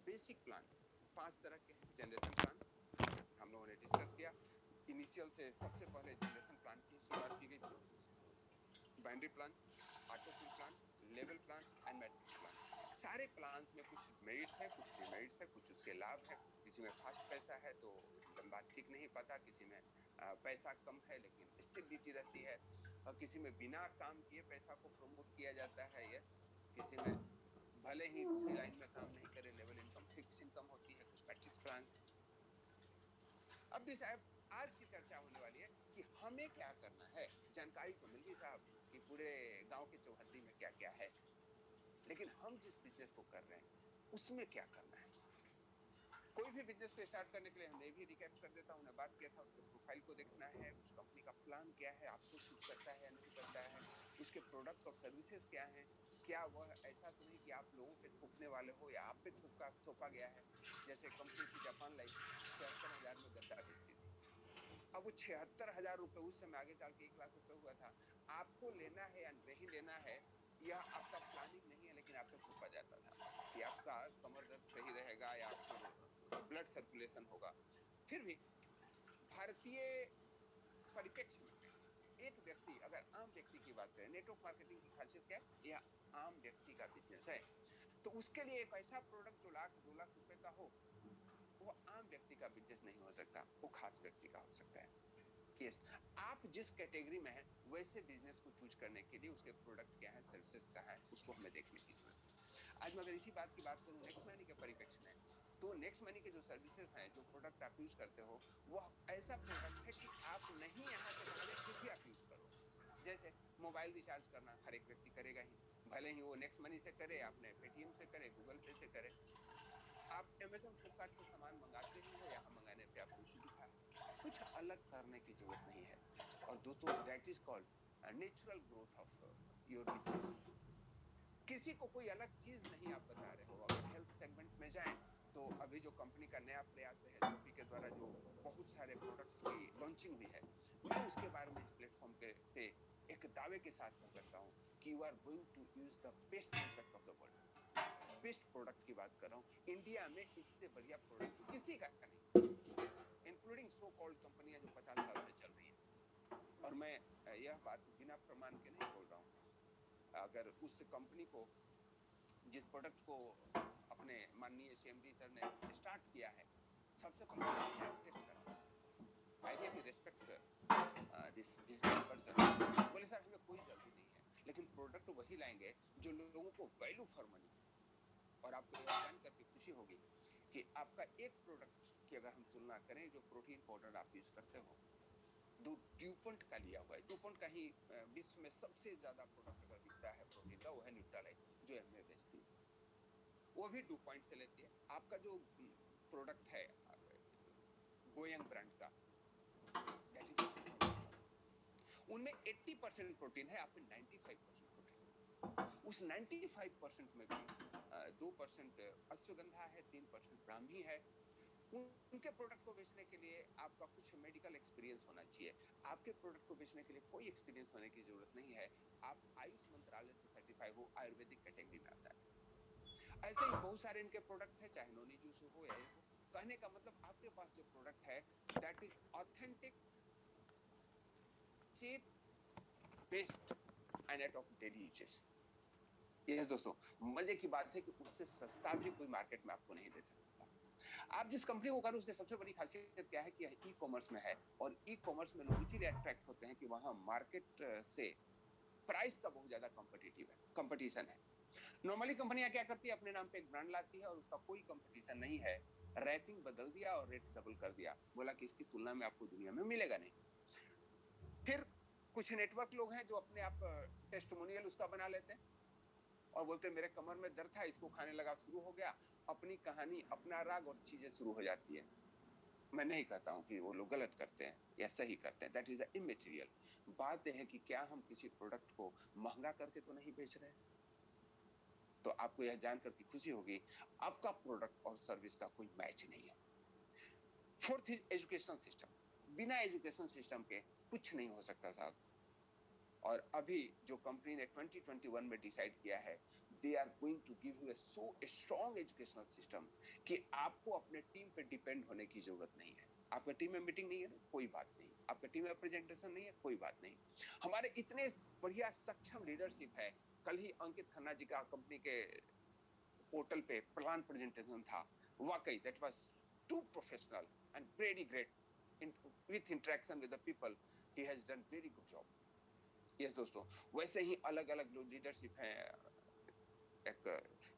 Basic plan 5 तरह के हैं। जनरेशन प्लान हम लोगों ने डिस्कस किया। इनिशियल से सबसे पहले जनरेशन प्लान की शुरुआत की गई थी। Binary plan, auto fill plan, level plan and matrix plan. सारे प्लान्स में कुछ मेरिट्स है, कुछ डिमेरिट्स है, कुछ उसके लाभ है। किसी में फास्ट पैसा है तो लंबा टिक नहीं पाता, किसी में पैसा कम है लेकिन स्टेबिलिटी रहती है, और किसी में बिना काम किए पैसा को प्रमोट किया जाता है। यस, किसी में भले ही दूसरी लाइन में काम नहीं करे, लेवल इनकम, फिक्स इनकम होती है। कुछ मैट्रिक्स प्लान। अब भी साहब आज की चर्चा होने वाली है कि हमें क्या करना है। जानकारी तो मिल गई साहब कि पूरे गांव के चौहद्दी में क्या क्या है, लेकिन हम जिस बिजनेस को कर रहे हैं उसमें क्या करना है। कोई भी बिजनेस को स्टार्ट करने के लिए हमने भी रिकैप कर देता हूं, बात किया था उसके प्रोफाइल को देखना है, उस कंपनी का प्लान क्या है, आपको सूट करता है या नहीं करता है, उसके प्रोडक्ट्स और सर्विसेज क्या हैं, क्या वह ऐसा तो नहीं कि आप लोगों पे थोपने वाले हो या आप पे थोपा गया है। जैसे कंपनी थी जापान लाइफ, 76,000 में गद्दा बेचती थी। अब वो 76,000 रुपए उस समय आगे चल के 1 लाख रुपए हुआ था। आपको लेना है या नहीं लेना है, यह आपका प्लानिंग नहीं है, लेकिन आप पे थोपा जाता था कि आपका कमर दर्द सही रहेगा या फिर ब्लड सर्कुलेशन होगा। फिर भी भारतीय परिप्रेक्ष्य में एक व्यक्ति, अगर आम व्यक्ति की बात करें, नेटवर्क मार्केटिंग की खासियत क्या है, यह आम व्यक्ति का बिजनेस है। तो उसके लिए एक ऐसा प्रोडक्ट जो 1 लाख 2 लाख रुपए का हो, वो आम व्यक्ति का बिजनेस नहीं हो सकता, वो खास व्यक्ति का हो सकता है। यस, आप जिस कैटेगरी में हैं वैसे बिजनेस को चूज करने के लिए उसके प्रोडक्ट क्या है, सर्विसेज क्या है, उसको हमें देखने की जरूरत है। आज मैं अगर इसी बात की बात करूं नेक्स्ट मनी के परिप्रेक्ष्य में, तो नेक्स्ट मनी के जो सर्विसेज हैं, जो प्रोडक्ट आप यूज करते हो, वह ऐसा प्रोडक्ट है कि आप नहीं यहाँ से भागे फिर भी आप यूज करो। जैसे मोबाइल रिचार्ज करना हर एक व्यक्ति करेगा ही, भले ही वो नेक्स्ट मनी से करे, आपने पेटीएम से करे, गूगल पे से करे। आप अमेजन फ्लिपकार्ट से सामान मंगाते ही हो, यहाँ मंगाने पे आपको सुविधा है, कुछ अलग करने की जरूरत नहीं है। और दोस्तों that is called natural growth of your business. किसी को कोई अलग चीज नहीं आप बता रहे हो। अगर हेल्थ सेगमेंट में जाएं तो अभी जो कंपनी का नया प्रयास है हेल्थोपी के द्वारा, जो बहुत सारे प्रोडक्ट्स की लॉन्चिंग हुई है, मैं उसके बारे में इस प्लेटफॉर्म पे एक दावे के साथ कह सकता हूं कि you are going to use the best product of the world. Best product की बात कर रहा हूं, इंडिया में इससे बढ़िया प्रोडक्ट किसी का नहीं, इंक्लूडिंग सो कॉल्ड कंपनियां जो 50 साल से चल रही है। और मैं यह बात बिना प्रमाण के नहीं बोल रहा हूं। अगर उस कंपनी को, जिस प्रोडक्ट को अपने माननीय सीएमडी सर ने स्टार्ट किया है, सबसे पहले मैं टेस्ट कराऊंगा। I really respect this business person. बोले सर हमें कोई जल्दी नहीं है, लेकिन प्रोडक्ट वही लाएंगे जो लोगों को वैल्यू फॉर मनी दे। और आपको यह जान करके खुशी होगी कि आपका एक प्रोडक्ट की अगर हम तुलना करें, जो प्रोटीन पाउडर आप यूज करते हो, दो ड्यूपॉन्ट का लिया हुआ है। ड्यूपॉन्ट का ही विश्व में सबसे ज्यादा प्रोडक्ट अगर बिकता है प्रोटीन का, वो है न्यूट्रालाइट, जो एमवे बेचती है, वो भी ड्यूपॉन्ट से लेती है। आपका जो प्रोडक्ट है गोयंग ब्रांड का, दैट इज ऑल्सो प्रोटीन। उनमें 80% प्रोटीन है, आप में 95% प्रोटीन। उस 95% में भी 2% अश्वगंधा है, 3% ब्राह्मी है। उनके प्रोडक्ट को बेचने के लिए आपका कुछ मेडिकल एक्सपीरियंस होना चाहिए। आपके प्रोडक्ट को बेचने के लिए कोई एक्सपीरियंस होने की जरूरत नहीं है। आप आयुष मंत्रालय से सर्टिफाई हो, आयुर्वेदिक कैटेगरी में आता है। ऐसे ही बहुत सारे इनके प्रोडक्ट है, चाहे नोनी जूस हो या हो। कहने का मतलब आपके पास जो प्रोडक्ट है that is authentic, cheap, best and at of daily uses. ये दोस्तों मजे की बात है कि उससे सस्ता भी कोई मार्केट में आपको नहीं दे सकता। आप जिस कंपनी को कर रहे हो उसकी सबसे बड़ी खासियत क्या है कि यह ई कॉमर्स में है, और ई कॉमर्स में लोग इसीलिए अट्रैक्ट होते हैं कि वहां मार्केट से प्राइस का बहुत ज्यादा कॉम्पिटिटिव है, कंपटीशन है। नॉर्मली कंपनियां क्या करती है, अपने नाम पे एक ब्रांड लाती है और उसका कोई कंपटीशन नहीं है, रैपिंग बदल दिया और रेट डबल कर दिया, बोला कि इसकी तुलना में आपको दुनिया में मिलेगा नहीं। फिर कुछ नेटवर्क लोग हैं जो अपने आप टेस्टिमोनियल उसका बना लेते हैं और बोलते हैं मेरे कमर में दर्द था, इसको खाने लगा, शुरू हो गया, अपनी कहानी, अपना राग और चीजें शुरू हो जाती है। मैं नहीं कहता हूं कि वो लोग गलत करते हैं या सही करते हैं, दैट इज इमेटीरियल। बात यह है कि क्या हम किसी प्रोडक्ट को महंगा करके तो नहीं बेच रहे। तो आपको यह जानकर की खुशी होगी, आपका प्रोडक्ट और सर्विस का कोई मैच नहीं है। Fourth is education system. बिना एजुकेशन सिस्टम के कुछ नहीं हो सकता साहब। और अभी जो कंपनी ने 2021 में डिसाइड किया है, they are going to give you so strong educational system कि आपको अपने टीम पे डिपेंड होने की जरूरत नहीं है। आपका टीम में मीटिंग नहीं है ना, कोई बात नहीं। आपका टीम में प्रेजेंटेशन नहीं है, कोई बात नहीं। हमारे इतने बढ़िया सक्षम लीडरशिप है। कल ही अंकित खन्ना जी का कंपनी के पोर्टल पे प्लान प्रेजेंटेशन था। वाकई that was too professional and very great with interaction with the people. He has done very good job. Yes दोस्तों, वैसे ही अलग अलग जो लीडरशिप है, एक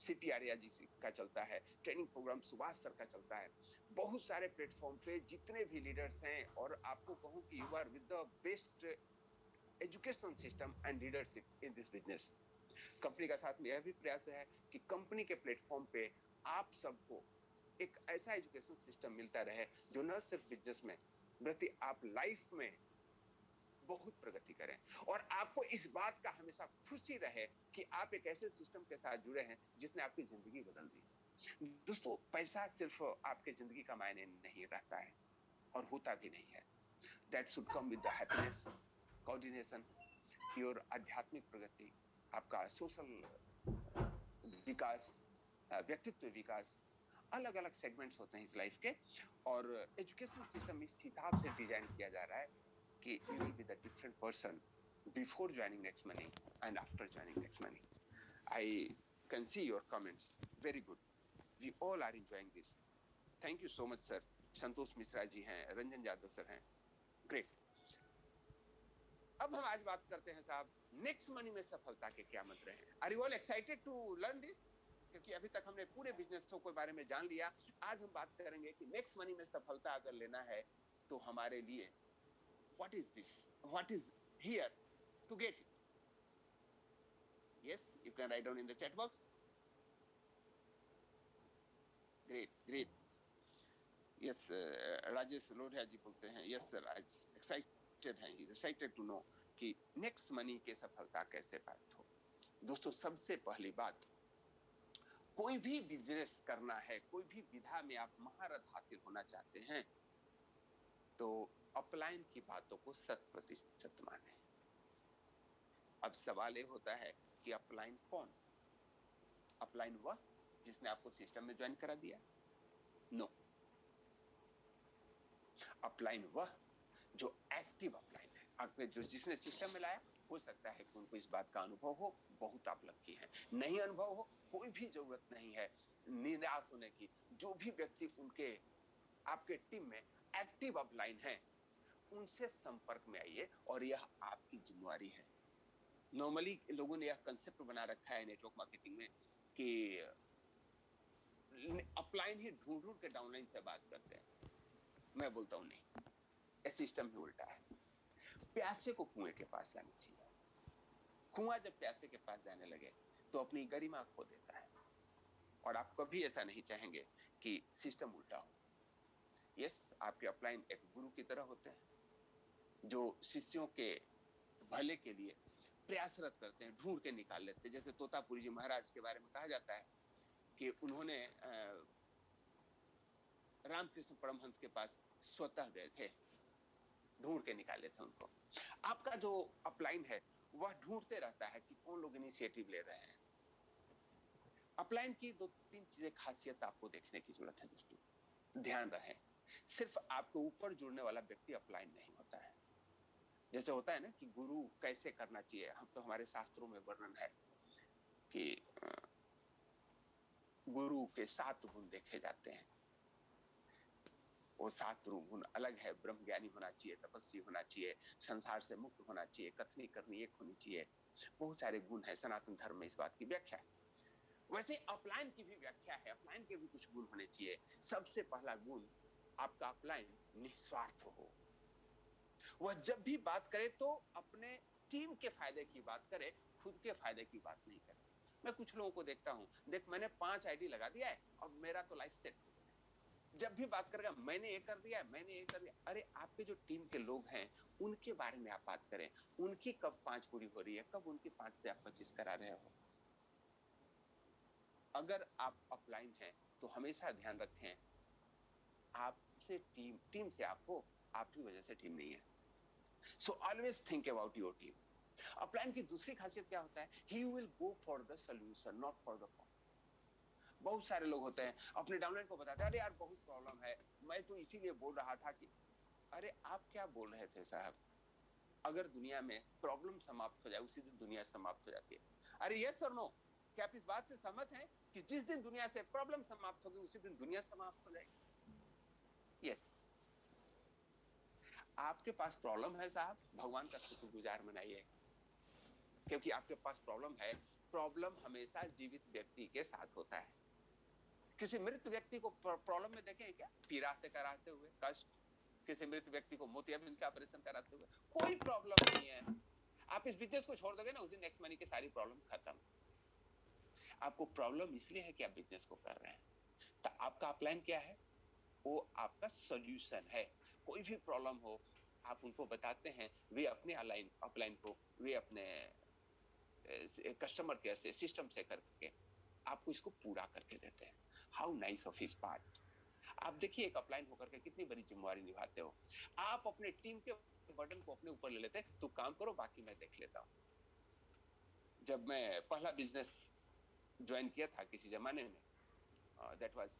सीपी आर्या जी का चलता है, ट्रेनिंग प्रोग्राम सुभाष सर का चलता है, बहुत सारे प्लेटफॉर्म पे जितने भी लीडर्स हैं, और आपको कहूं कि you are with the best education system and leadership in this business. Company का साथ में यह भी प्रयास है कि कंपनी के प्लेटफॉर्म पे आप सबको एक ऐसा एजुकेशन सिस्टम मिलता रहे जो न सिर्फ बिजनेस में बल्कि आप लाइफ में बहुत प्रगति करें, और आपको इस बात का हमेशा खुशी रहे कि आप एक ऐसे सिस्टम के साथ जुड़े हैं जिसने आपकी जिंदगी बदल दी। दोस्तों, पैसा सिर्फ आपके जिंदगी का मायने नहीं रखता है, और होता भी नहीं है। That should come with the happiness, coordination, your आध्यात्मिक प्रगति, आपका सोशल विकास, व्यक्तित्व विकास। अलग अलग सेगमेंट्स होते हैं इस लाइफ के, और एजुकेशन सिस्टम इस हिसाब से डिजाइन किया जा रहा है कि you will be the different person before joining Next Money and after joining Next Money. I can see your comments, very good, we all are enjoying this. Thank you so much sir. Santosh Mishra ji हैं, Ranjan Yadav sir हैं, great. अब हम आज बात करते हैं साहब, next money में सफलता के क्या मंत्र हैं। Are you all excited to learn this? क्योंकि अभी तक हमने पूरे बिजनेसों के बारे में जान लिया। आज हम बात करेंगे कि नेक्स्ट मनी में सफलता अगर लेना है तो हमारे लिए what is this, what is here to get it. Yes, you can write down in the chat box. Great great. Yes, Rajesh Lodhiya ji बोलते हैं यस सर, आज एक्साइटेड हैं, ही एक्साइटेड टू नो कि नेक्स्ट मनी के सफलता कैसे प्राप्त हो। दोस्तों, सबसे पहली बात, कोई भी बिजनेस करना है, कोई भी विधा में आप महारत हासिल होना चाहते हैं, तो अपलाइन की बातों को 100% माने। अब सवाल ये होता है कि अपलाइन कौन? अपलाइन वह जिसने आपको सिस्टम में ज्वाइन करा दिया? नो। अपलाइन वह जो एक्टिव अपलाइन है, आपने जो जिसने सिस्टम में लाया। हो सकता है कि उनको इस बात का अनुभव हो, बहुत आप लकी हैं। नहीं अनुभव हो, कोई भी जरूरत नहीं है निराश होने की। जो भी व्यक्ति उनके आपके टीम में एक्टिव अपलाइन है, उनसे संपर्क में आइए, और यह आपकी जिम्मेवारी है। नॉर्मली लोगों ने यह कंसेप्ट बना रखा है नेटवर्क मार्केटिंग में कि अपलाइन ही ढूंढ ढूंढ के डाउनलाइन से बात करते हैं। मैं बोलता हूं नहीं, यह सिस्टम ही उल्टा है। प्यासे को कुएं के पास जानी चाहिए। कुआं जब प्यासे के पास जाने लगे तो अपनी गरिमा खो देता है, और आप कभी ऐसा नहीं चाहेंगे कि सिस्टम उल्टा हो। यस, आपके अपलाइन एक गुरु की तरह होते हैं जो शिष्यों के भले के लिए प्रयासरत करते हैं, ढूंढ के निकाल लेते हैं। जैसे तोतापुरी जी महाराज के बारे में कहा जाता है कि उन्होंने रामकृष्ण परमहंस के पास स्वतः गए थे, ढूंढ के निकाले थे उनको। आपका जो अपलाइन है वह ढूंढते रहता है कि कौन लोग इनिशिएटिव ले रहे हैं। अपलाइन की 2-3 चीजें खासियत आपको देखने की जरूरत है दोस्तों, ध्यान रहे। सिर्फ आपके ऊपर जुड़ने वाला व्यक्ति अपलाइन नहीं होता है। जैसे होता है ना कि गुरु कैसे करना चाहिए, हम तो हमारे शास्त्रों में वर्णन है कि गुरु के 7 गुण देखे जाते हैं। वो 7 गुण अलग है। ब्रह्म ज्ञानी होना चाहिए, तपस्वी होना चाहिए, संसार से मुक्त होना चाहिए, कथनी करनी एक होनी चाहिए। बहुत सारे गुण है, सनातन धर्म में इस बात की व्याख्या है। वैसे अपलाइन की भी व्याख्या है, अपलाइन के भी कुछ गुण होने चाहिए। सबसे पहला गुण, आपका अपलाइन निस्वार्थ हो। वह जब भी बात करे तो अपने टीम के फायदे की बात करे, खुद के फायदे की बात नहीं करे। मैं कुछ लोगों को देखता हूं, देख मैंने 5 आईडी लगा दिया है, अब मेरा तो लाइफ सेट हो गया। जब भी बात करेगा मैंने ये कर दिया, मैंने ये कर दिया। अरे आपके जो टीम के लोग हैं उनके बारे में आप बात करें। उनकी कब 5 पूरी हो रही है, कब उनकी 5 से आप 25 करा रहे हो। अगर आप अपलाइन हैं तो हमेशा ध्यान रखें, आपसे टीम, टीम से आप हो, आपकी वजह से टीम नहीं है। So always think about your team. Upline की दूसरी खासियत क्या होता है, he will go for the solution not for the problem. बहुत सारे लोग होते हैं अपने डाउनलाइन को बताते हैं, अरे यार बहुत प्रॉब्लम है, मैं तो इसीलिए बोल रहा था कि, अरे आप क्या बोल रहे थे साहब, अगर दुनिया में प्रॉब्लम समाप्त हो जाए उसी दिन दुनिया समाप्त हो जाती है। अरे यस और नो, क्या आप इस बात से सहमत हैं कि जिस दिन दुनिया से प्रॉब्लम समाप्त होगी उसी दिन दुनिया समाप्त हो जाएगी? यस। आपके पास प्रॉब्लम है साहब, भगवान का शुक्रगुजार मनाइए, क्योंकि आपके पास प्रॉब्लम है। प्रॉब्लम हमेशा जीवित व्यक्ति के साथ होता है। किसी मृत व्यक्ति को प्रॉब्लम में देखें क्या, पीड़ा से कराते हुए, कष्ट, किसी मृत व्यक्ति को मोतियाबिंद का ऑपरेशन कराते हुए, कोई प्रॉब्लम नहीं है। आप इस बिजनेस को छोड़ दोगे ना, उस दिन नेक्स्ट मनी की सारी प्रॉब्लम खत्म। आपको प्रॉब्लम इसलिए है कि आप बिजनेस को कर रहे हैं, तो आपका अपलाइन क्या है, वो आपका सॉल्यूशन है। कोई भी प्रॉब्लम हो आप उनको बताते हैं, वे अपने अपलाइन को वे अपने कस्टमर केयर से, सिस्टम से करके आपको इसको पूरा करके देते हैं। How nice of his part. आप देखिए एक अपलाइन होकर के कितनी बड़ी जिम्मेवारी निभाते हो। आप अपने टीम के बर्डन को अपने ऊपर ले लेते हैं, तो काम करो बाकी मैं देख लेता हूं। जब मैं पहला बिजनेस ज्वाइन किया था किसी जमाने में, दैट वाज,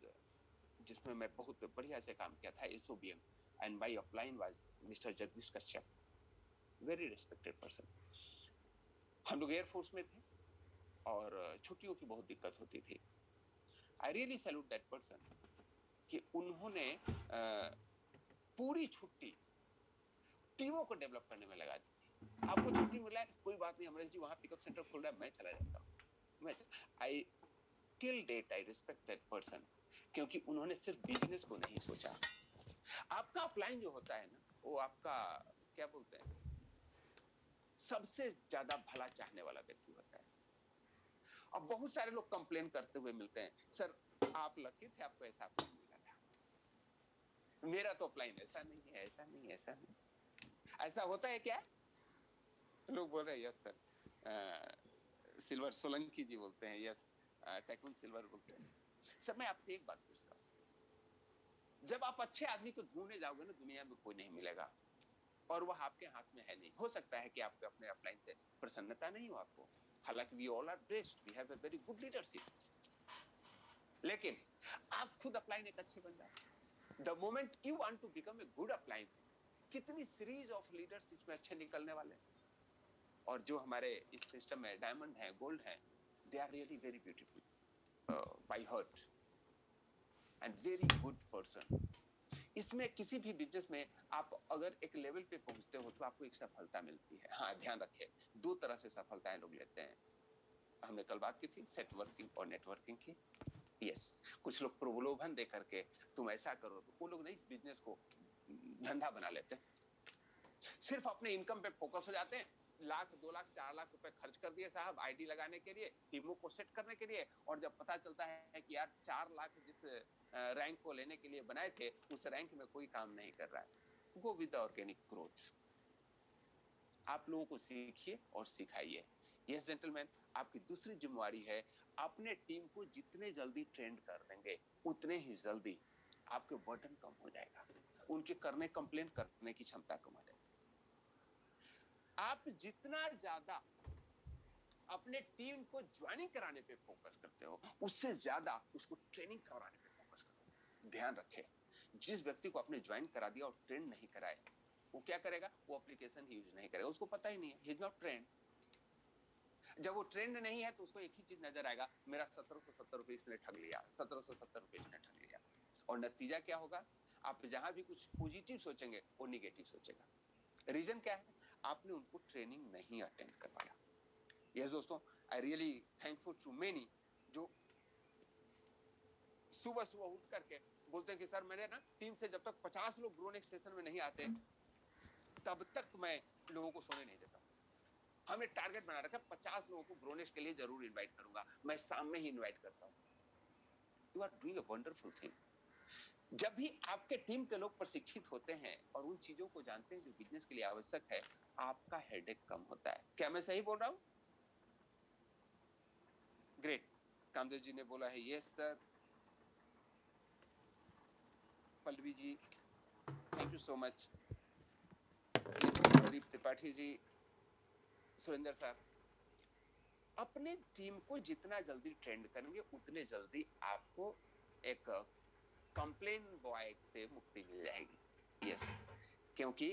जिसमें मैं बहुत बढ़िया से काम किया था, SOBM, and my upline was mister Jagdish Kashyap, very respected person. हम लोग एयरफोर्स में थे और छुट्टियों की बहुत दिक्कत होती थी। I really salute that person कि उन्होंने पूरी छुट्टी टीमों को डेवलप करने में लगा दी। आपको छुट्टी मिला है, कोई बात नहीं अमरेश जी, वहां पिकअप सेंटर खुल रहा है, मैं चला जाता हूँ। I till date I respect that person, क्योंकि उन्होंने सिर्फ बिजनेस को नहीं सोचा। आपका अपलाइन जो होता है ना, वो आपका क्या बोलते हैं, सबसे ज्यादा भला चाहने वाला व्यक्ति होता है। अब बहुत सारे लोग कंप्लेन करते हुए मिलते हैं, सर आप लकी थे, आपको ऐसा अपलाइन मिला था, मेरा तो अपलाइन ऐसा नहीं है, ऐसा नहीं, ऐसा नहीं। ऐसा होता है क्या? लोग बोल रहे हैं यस सर। सिल्वर सोलंकी जी बोलते हैं यस, टेक्विन सिल्वर बोलते हैं। सर मैं आपसे एक बात पूछता हूँ, जब आप अच्छे आदमी को ढूंढने जाओगे ना, दुनिया में कोई नहीं मिलेगा, और वह आपके हाथ में है नहीं। हो सकता है कि आपको अपने अपलाइन से प्रसन्नता नहीं हो आपको, हालांकि we all are blessed, we have a very good leadership, लेकिन आप खुद अपलाइन एक अच्छे बन जाओ। The moment you want to become a good upline, कितनी सीरीज ऑफ लीडर्स इसमें अच्छे निकलने वाले हैं। और जो हमारे इस सिस्टम में डायमंड है, गोल्ड है, they are really very beautiful by heart and very good person. इसमें किसी भी बिजनेस में आप अगर एक लेवल पे पहुंचते हो तो आपको एक सफलता मिलती है। हाँ ध्यान रखें, दो तरह से सफलताएं लोग लेते हैं। हमने कल बात की थी सेट वर्किंग और नेटवर्किंग की। यस, कुछ लोग प्रलोभन दे करके तुम ऐसा करो, तो वो लोग नहीं इस बिजनेस को धंधा बना लेते हैं, सिर्फ अपने इनकम पे फोकस हो जाते हैं। लाख 2 लाख 4 लाख रुपए खर्च कर दिए साहब आईडी लगाने के लिए, टीमों को सेट करने के लिए, और जब पता चलता है कि यार 4 लाख जिस रैंक को लेने के लिए बनाए थे उस रैंक में कोई काम नहीं कर रहा है। Go with organic growth. आप लोगों को सीखिए और सिखाइए। यस जेंटलमैन, आपकी दूसरी जिम्मेवारी है, अपने टीम को जितने जल्दी ट्रेंड कर देंगे उतने ही जल्दी आपके बर्डन कम हो जाएगा, उनके कंप्लेन करने की क्षमता कम हो जाएगी। आप जितना ज्यादा अपने टीम को ज्वाइनिंग कराने पे फोकस करते हो, उससे ज्यादा उसको ट्रेनिंग कराने पे फोकस करो। ध्यान रखें, जिस व्यक्ति को आपने ज्वाइन करा दिया और ट्रेन नहीं कराए, वो क्या करेगा, वो एप्लीकेशन ही यूज नहीं करेगा, उसको पता ही नहीं है, ही इज नॉट ट्रेंड। जब वो ट्रेंड नहीं है तो उसको एक ही चीज नजर आएगा, मेरा 1770 रुपए इसने ठग लिया, 1770 रुपए इसने ठग लिया। और नतीजा क्या होगा, आप जहां भी कुछ पॉजिटिव सोचेंगे वो निगेटिव सोचेगा। रीजन क्या है, आपने उनको ट्रेनिंग नहीं अटेंड करवाया। यस दोस्तों, I really thankful to many जो सुबह सुबह उठ करके बोलते हैं कि सर मैंने ना टीम से जब तक 50 लोग ग्रोनेक सेशन में नहीं आते तब तक मैं लोगों को सोने नहीं देता। हमने टारगेट बना रखा, 50 लोगों को ग्रोनेक्स के लिए जरूर इनवाइट करूंगा, मैं शाम में ही इनवाइट करता हूं। You are doing a wonderful thing. जब भी आपके टीम के लोग प्रशिक्षित होते हैं और उन चीजों को जानते हैं जो बिजनेस के लिए आवश्यक है, आपका हेडेक कम होता है। क्या मैं सही बोल रहा हूं? ग्रेट, कामदेव जी ने बोला है yes sir. Pallavi ji thank you so much. Pradeep Tripathi ji Surendra साहब, अपने टीम को जितना जल्दी ट्रेंड करेंगे उतने जल्दी आपको एक कंप्लेन बॉय से मुक्ति मिल जाएगी। यस, क्योंकि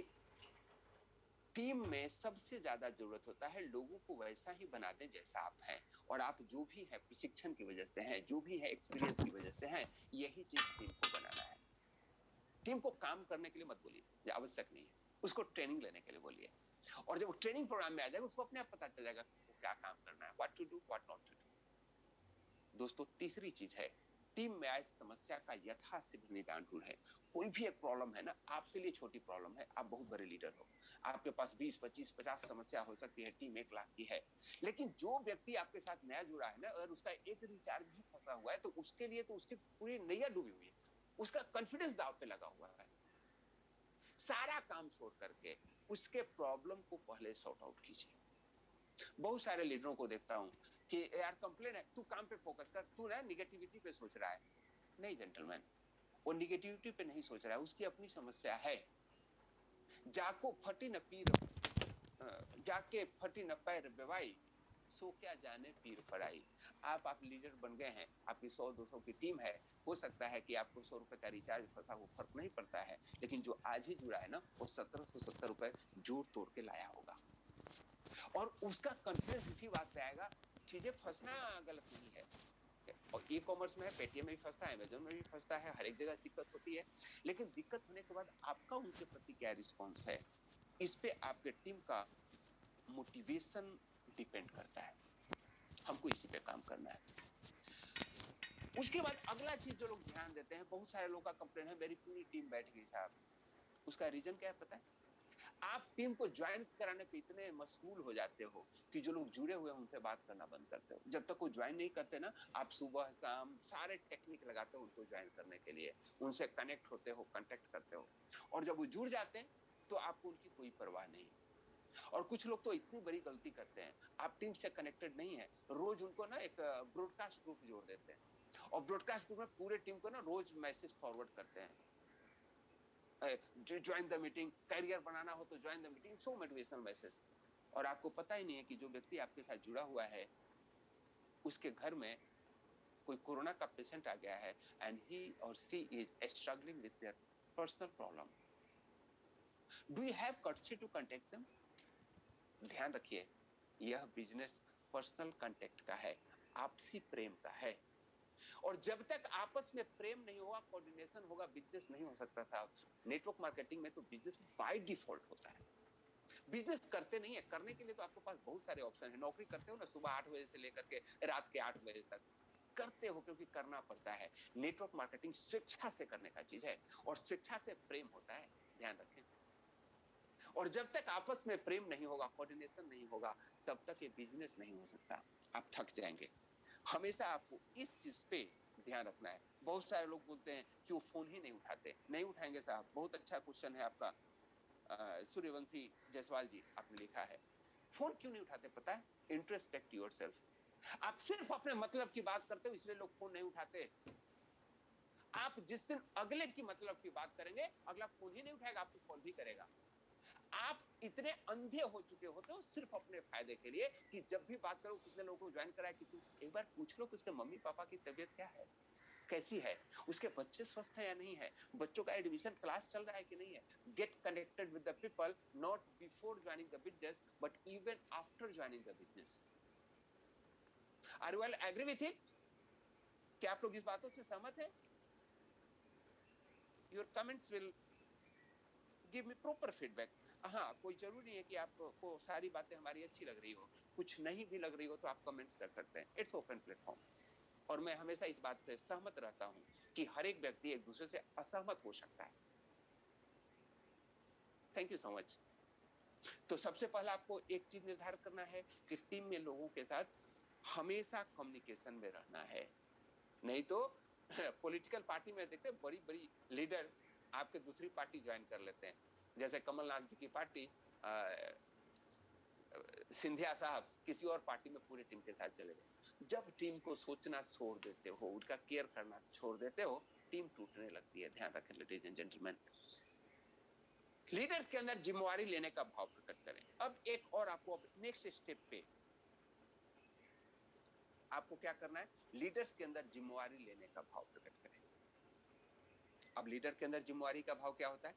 टीम में सबसे ज्यादा जरूरत होता है लोगों को वैसा ही बना दें जैसा आप हैं, और आप जो भी है प्रशिक्षण की वजह से हैं, जो भी है एक्सपीरियंस की वजह से हैं, यही चीज टीम को बनाना है। टीम को काम करने के लिए मत बोलिए, ये आवश्यक नहीं है, उसको ट्रेनिंग लेने के लिए बोलिए, और जब वो ट्रेनिंग प्रोग्राम में आ जाएगा उसको अपने आप पता चल जाएगा कि क्या काम करना है, what to do what not to do. दोस्तों, तीसरी चीज है, टीम में आए समस्या का यथाशीघ्र निदान ढूंढे। कोई भी एक प्रॉब्लम है ना, आपके लिए छोटी प्रॉब्लम है, आप बहुत बड़े लीडर हो, आपके पास 20 25 50 समस्या हो सकती है, टीम 1 लाख की है, लेकिन जो व्यक्ति आपके साथ नया जुड़ा है ना, अगर उसका एक रिचार्ज भी फंसा हुआ है तो उसके लिए तो उसकी पूरी नैया डूबी हुई है, उसका कॉन्फिडेंस दाव पे लगा हुआ है। सारा काम छोड़ करके उसके प्रॉब्लम को पहले सॉर्ट आउट कीजिए। बहुत सारे लीडरों को देखता हूं कि यार कंप्लेन है, तू काम पे फोकस कर, तू ना निगेटिविटी पे सोच रहा है। नहीं जेंटलमैन, वो निगेटिविटी पे नहीं सोच रहा है, उसकी अपनी समस्या है। जाको फटी न पीर, जाके फटी न पैर बेवाई, सो क्या जाने पीर पड़ाई। आप लीडर बन गए हैं, आपकी 100 200 की टीम है, हो सकता है कि आपको 100 रुपए का रिचार्ज फंसा हो, फर्क नहीं पड़ता है, लेकिन जो आज ही जुड़ा है ना, वो 1770 रुपए जोड़ तोड़ के लाया होगा, और उसका कॉन्फिडेंस इसी बात पे आएगा। चीजें फंसना गलत नहीं है, और ई कॉमर्स में है, पेटीएम में भी फंसता है, अमेजोन में भी फंसता है, हर एक जगह दिक्कत होती है, लेकिन दिक्कत होने के बाद आपका उनके प्रति क्या रिस्पॉन्स है, इस पे आपके टीम का मोटिवेशन डिपेंड करता है। हमको इसी पे काम करना है। उसके बाद अगला चीज जो लोग ध्यान देते हैं, बहुत सारे लोगों का कंप्लेन है, मेरी पूरी टीम बैठ गई साहब। उसका रीजन क्या है पता है? आप टीम को ज्वाइन कराने पे इतने मशगूल हो जाते हो कि जो लोग जुड़े हुए हैं उनसे बात करना बंद करते हो। जब तक वो ज्वाइन नहीं करते ना, आप सुबह शाम सारे टेक्निक लगाते हो उनको ज्वाइन करने के लिए, उनसे कनेक्ट होते हो, कांटेक्ट करते हो, और जब वो जुड़ जाते हैं तो आपको उनकी कोई परवाह नहीं। और कुछ लोग तो इतनी बड़ी गलती करते हैं, आप टीम से कनेक्टेड नहीं है, रोज उनको ना एक ब्रॉडकास्ट ग्रुप जोड़ देते हैं, और ब्रॉडकास्ट ग्रुप में पूरे टीम को ना रोज मैसेज फॉरवर्ड करते हैं, ज्वाइन द मीटिंग, करियर बनाना हो तो join the meeting, so motivational message. और आपको पता ही नहीं है कि जो व्यक्ति आपके साथ जुड़ा हुआ है, उसके घर में कोई कोरोना का पेशेंट आ गया है, एंड ही और she is struggling with their personal problem. Do you have courtesy to contact them? ध्यान रखिए, यह बिजनेस पर्सनल कांटेक्ट का है, आपसी प्रेम का है, और जब तक आपस में प्रेम नहीं होगा, कोऑर्डिनेशन होगा, बिजनेस नहीं हो सकता था। नेटवर्क मार्केटिंग में तो बिजनेस बाय डिफॉल्ट होता है। बिजनेस करते नहीं है, करने के लिए तो आपके पास बहुत सारे ऑप्शन है। नौकरी करते हो ना, सुबह 8 बजे से लेकर के रात के 8 बजे तक करते हो, क्योंकि करना पड़ता है। नेटवर्क मार्केटिंग स्वेच्छा से करने का चीज है, और स्वेच्छा से प्रेम होता है, ध्यान रखें। और जब तक आपस में प्रेम नहीं होगा, कोऑर्डिनेशन नहीं होगा, तब तक ये बिजनेस नहीं हो सकता, आप थक जाएंगे। हमेशा आपको इस चीज पे ध्यान रखना है। बहुत सारे लोग बोलते हैं कि वो फोन ही नहीं उठाते। नहीं उठाएंगे साहब, बहुत अच्छा क्वेश्चन है आपका, सूर्यवंशी जायसवाल जी, आपने लिखा है। फोन क्यों नहीं उठाते पता है? Introspect yourself. आप सिर्फ अपने मतलब की बात करते हो, इसलिए लोग फोन नहीं उठाते। आप जिस दिन अगले की मतलब की बात करेंगे, अगला फोन ही नहीं उठाएगा, आपको कॉल भी करेगा। आप इतने अंधे हो चुके होते हो सिर्फ अपने फायदे के लिए, कि जब भी बात करो कितने लोगों को ज्वाइन कराया, कितने, एक बार पूछ लो कि उसके मम्मी पापा की तबीयत क्या है, कैसी है, उसके बच्चे स्वस्थ है या नहीं है, बच्चों का एडमिशन क्लास चल रहा है कि नहीं है। Get connected with the people, not before joining the business but even after joining the business. Are you all agree with it? क्या आप लोग इस बातों से सहमत है? Your comments will give me proper feedback. हाँ, कोई जरूरी नहीं है कि आपको सारी बातें हमारी अच्छी लग रही हो, कुछ नहीं भी लग रही हो तो आप कमेंट्स कर सकते हैं, इट्स ओपन प्लेटफॉर्म। और मैं हमेशा इस बात से सहमत रहता हूं कि हर एक व्यक्ति एक दूसरे से असहमत हो सकता है। Thank you so much. तो सबसे पहला आपको एक चीज निर्धारित करना है कि टीम में लोगों के साथ हमेशा कम्युनिकेशन में रहना है। नहीं तो पॉलिटिकल पार्टी में देखते हैं, बड़ी बड़ी लीडर आपके दूसरी पार्टी ज्वाइन कर लेते हैं। जैसे कमलनाथ जी की पार्टी, सिंधिया साहब किसी और पार्टी में पूरी टीम के साथ चले गए। जब टीम को सोचना छोड़ देते हो, उनका केयर करना छोड़ देते हो, टीम टूटने लगती है। ध्यान रखें लेडीज एंड जेंटलमैन। लीडर्स के अंदर जिम्मेवारी लेने का भाव प्रकट करें। अब एक और आपको नेक्स्ट स्टेप पे आपको क्या करना है, लीडर्स के अंदर जिम्मेवारी लेने का भाव प्रकट करें। अब लीडर के अंदर जिम्मेवारी का भाव क्या होता है,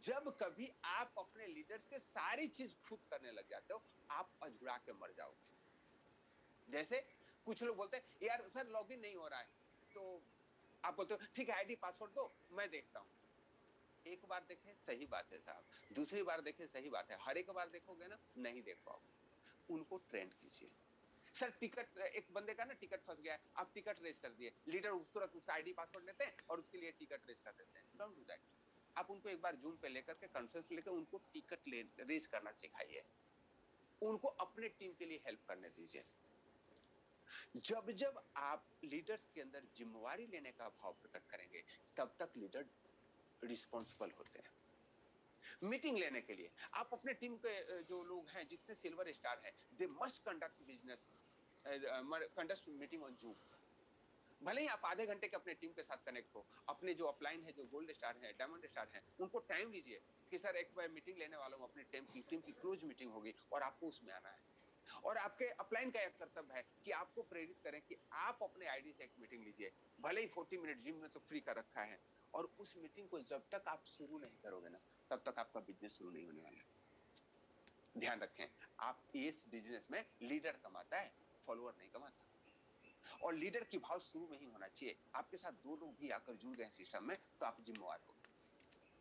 जब कभी आप अपने लीडर्स के सारी चीज खुद करने लग जाते हो, आप अझुरा के मर जाओगे। जैसे कुछ लोग बोलते हैं यार सर लॉगिन नहीं हो रहा है, तो आप बोलते हो ठीक है आईडी पासवर्ड दो मैं देखता हूं। एक बार देखें सही बात है साहब, दूसरी बार देखें सही बात है, हर एक बार देखोगे ना नहीं देख पाओगे। उनको ट्रेंड कीजिए। सर टिकट, एक बंदे का ना टिकट फंस गया है, आप टिकट रेस कर दिए, लीडर उस तुरंत उसका आईडी पासवर्ड लेते हैं और उसके लिए टिकट रेस कर देते हैं। Don't do that. आप उनको एक बार जूम पे लेकर के कॉन्फ्रेंस लेकर उनको टिकट रेस करना सिखाइए, उनको अपने टीम के लिए हेल्प करने दीजिए। जब जब आप लीडर्स के अंदर जिम्मेवारी लेने का भाव प्रकट करेंगे, तब तक लीडर रिस्पॉन्सिबल होते हैं। मीटिंग लेने के लिए आप अपने टीम के जो लोग हैं, जितने सिल्वर स्टार हैं, they must conduct business, conduct meeting on zoom. भले ही आप आधे घंटे के अपने टीम के साथ कनेक्ट हो, अपने जो अपलाइन है, जो गोल्ड स्टार है, डायमंड स्टार है, उनको टाइम दीजिए कि सर एक बार मीटिंग लेने वाला हूं, अपनी टीम की क्लोज मीटिंग होगी और आपको उसमें आना है। और आपके अपलाइन का एक कर्तव्य है कि आपको प्रेरित करें कि आप अपने आईडी से एक मीटिंग लीजिए, भले ही 40 मिनट, जिम में तो फ्री का रखा है। और उस मीटिंग को जब तक आप शुरू नहीं करोगे ना, तब तक आपका बिजनेस शुरू नहीं होने वाला। ध्यान रखें, आप इस बिजनेस में लीडर कमाता है, फॉलोअर नहीं कमाता। और लीडर की भाव शुरू में ही होना चाहिए। आपके साथ दो लोग भी आकर जुड़ गए सिस्टम में, तो आप जिम्मेवार हो।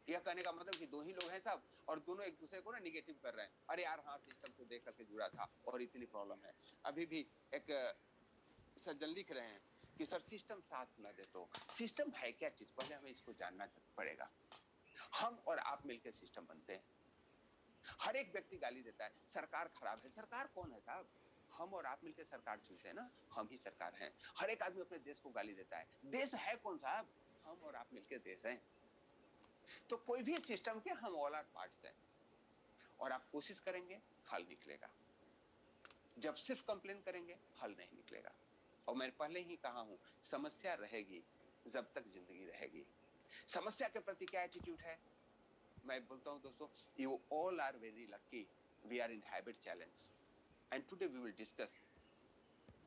यह कहने का मतलब कि दो ही लोग हैं साहब और दोनों एक दूसरे को ना निगेटिव कर रहे हैं, अरे यार हाँ सिस्टम को देख करके जुड़ा था और इतनी प्रॉब्लम है। अभी भी एक सज्जन लिख रहे हैं कि सर सिस्टम साथ न दे, तो सिस्टम है क्या चीज, पहले हमें इसको जानना पड़ेगा। हम और आप मिलकर सिस्टम बनते हैं। हर एक व्यक्ति गाली देता है सरकार खराब है, सरकार कौन है साहब, हम और आप मिलकर सरकार चुनते हैं ना, हम ही सरकार हैं। हर एक आदमी अपने देश को गाली देता है, देश है कौन साहब, हम और आप मिलकर देश हैं। तो कोई भी सिस्टम के हम ऑल आर पार्ट्स हैं। और आप कोशिश करेंगे, हल निकलेगा। जब सिर्फ कंप्लेन करेंगे, हल नहीं निकलेगा। और मैं पहले ही कहा हूं, समस्या रहेगी जब तक जिंदगी रहेगी। समस्या के प्रति क्या एटीट्यूड है, मैं बोलता हूं दोस्तों, you all are very lucky, we are in habit challenge and today we will discuss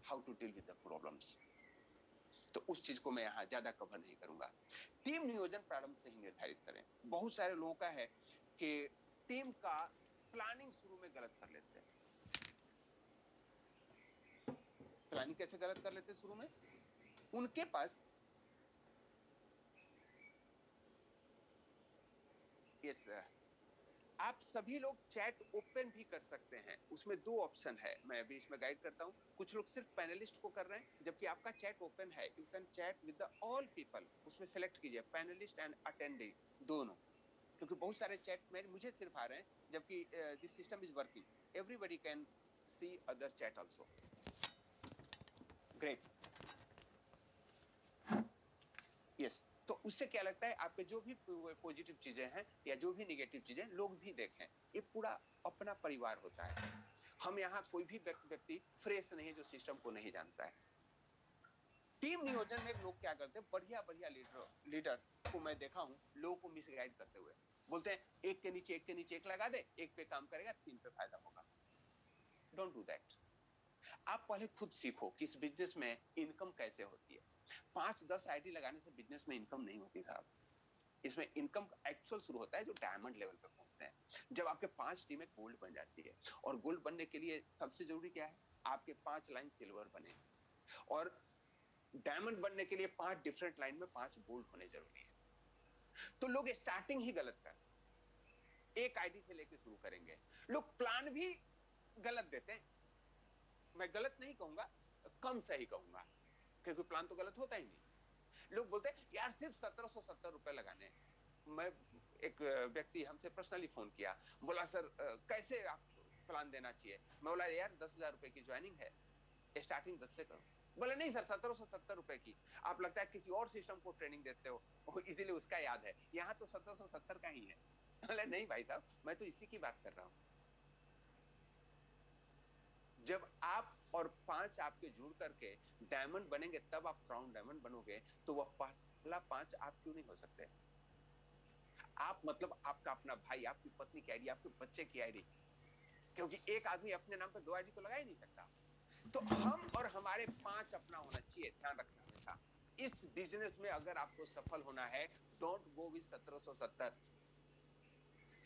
how to deal with the problems. तो उस चीज को मैं यहां ज्यादा कवर नहीं करूंगा। टीम नियोजन प्रारंभ से ही निर्धारित करें। बहुत सारे लोगों का है कि टीम का प्लानिंग शुरू में गलत कर लेते हैं। प्लानिंग कैसे गलत कर लेते हैं शुरू में, उनके पास यस, आप सभी लोग चैट ओपन भी कर सकते हैं, उसमें दो ऑप्शन है, मैं अभी इसमें गाइड करता हूं। कुछ लोग सिर्फ पैनलिस्ट को कर रहे हैं, जबकि आपका चैट ओपन है, you can chat with the all people. उसमें सेलेक्ट कीजिए पैनलिस्ट एंड अटेंडी दोनों, क्योंकि बहुत सारे चैट में मुझे सिर्फ आ रहे हैं, जबकि this system is working, everybody can see other chat also. Great, yes. तो उससे क्या लगता है, आपके जो भी पॉजिटिव चीजें हैं या जो भी निगेटिव चीजें, लोग भी देखें। ये पूरा अपना परिवार होता है। हम यहाँ कोई भी व्यक्ति फ्रेश नहीं है जो सिस्टम को नहीं जानता है। टीम नियोजन में लोग क्या करते हैं, बढ़िया बढ़िया लीडर को मैं देखा हूं, लोगों को मिसगाइड करते हुए बोलते हैं एक के नीचे एक के नीचे एक लगा दे, एक पे काम करेगा, तीन पे फायदा होगा। Don't do that. आप पहले खुद सीखो कि इस बिजनेस में इनकम कैसे होती है। 5-10 आईडी लगाने से बिजनेस में इनकम नहीं होती साहब। इसमें इनकम एक्चुअल शुरू होता है जो डायमंड लेवल पे पहुंचते हैं, जब आपके 5 टीमें गोल्ड बन जाती है। और गोल्ड बनने के लिए सबसे जरूरी क्या है, आपके 5 लाइन सिल्वर बने। और डायमंड बनने के लिए 5 डिफरेंट लाइन में 5 गोल्ड होने जरूरी है। तो लोग स्टार्टिंग ही गलत कर, एक आईडी से लेके शुरू करेंगे। लोग प्लान भी गलत देते हैं, मैं गलत नहीं कहूंगा, कम सही कहूंगा, क्योंकि प्लान तो गलत होता ही नहीं। लोग बोलते हैं यार सिर्फ 1770 रुपए लगाने। मैं, एक व्यक्ति हमसे पर्सनली फोन किया, बोला सर कैसे आप प्लान देना चाहिए। मैं बोला यार 10,000 रुपए की ज्वाइनिंग है, स्टार्टिंग 10 से करो। बोले नहीं सर 1770 रुपए की, आप लगता है किसी और सिस्टम को ट्रेनिंग देते हो इसीलिए उसका याद है, यहाँ तो 1770 का ही है। बोले नहीं भाई साहब, मैं तो इसी की बात कर रहा हूँ। जब आप और 5 आपके जुड़ करके डायमंड बनेंगे, तब आप क्राउन डायमंड बनोगे। तो वह पहला 5 आप क्यों नहीं हो सकते। आप मतलब आपका अपना भाई, आपकी पत्नी की आईडी, आपके बच्चे की आईडी, क्योंकि एक आदमी अपने नाम पे 2 आईडी तो लगा ही नहीं सकता। तो हम और हमारे 5 अपना होना चाहिए, ध्यान रखना हमेशा। इस बिजनेस में अगर आपको सफल होना है, डोंट गो विद 1770।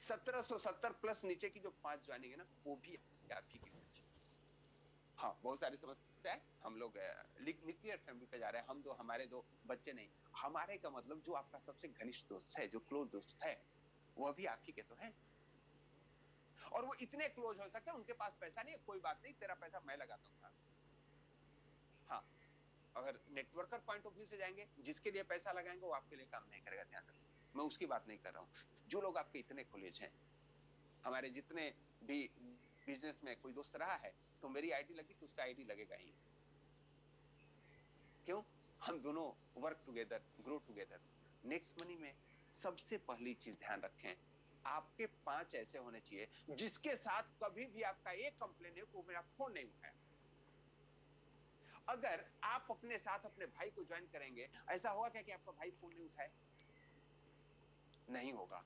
1770 प्लस नीचे की जो 5 ज्वाइनिंग है ना, वो भी आप ही की होनी चाहिए। हाँ, बहुत सारी समस्या है। हम लोग न्यूक्लियर फैमिली पे जा रहे हैं, हम दो, हमारे दो बच्चे नहीं। हमारे का मतलब जो आपका सबसे घनिष्ठ दोस्त है, जो क्लोज दोस्त है, वह भी आप ही के तो है। और वो इतने क्लोज हो सकते हैं, उनके पास पैसा नहीं है, कोई बात नहीं, तेरा पैसा मैं लगाता हूँ। हाँ, अगर नेटवर्कर पॉइंट ऑफ व्यू से जाएंगे, जिसके लिए पैसा लगाएंगे वो आपके लिए काम नहीं करेगा, ध्यान रखना। मैं उसकी बात नहीं कर रहा हूं। जो लोग आपके इतने कॉलेज हैं, हमारे जितने भी बिजनेस में कोई दोस्त रहा है, तो मेरी आईडी लगी तो उसका आईडी लगेगा ही। क्यों? हम दोनों work together, grow together. Next money में सबसे पहली चीज ध्यान रखें, आपके 5 ऐसे होने चाहिए जिसके साथ कभी भी आपका एक कंप्लेन है वो मेरा फोन नहीं उठाया। अगर आप अपने साथ अपने भाई को ज्वाइन करेंगे, ऐसा होगा क्या कि आपका भाई फोन नहीं उठाए? नहीं होगा।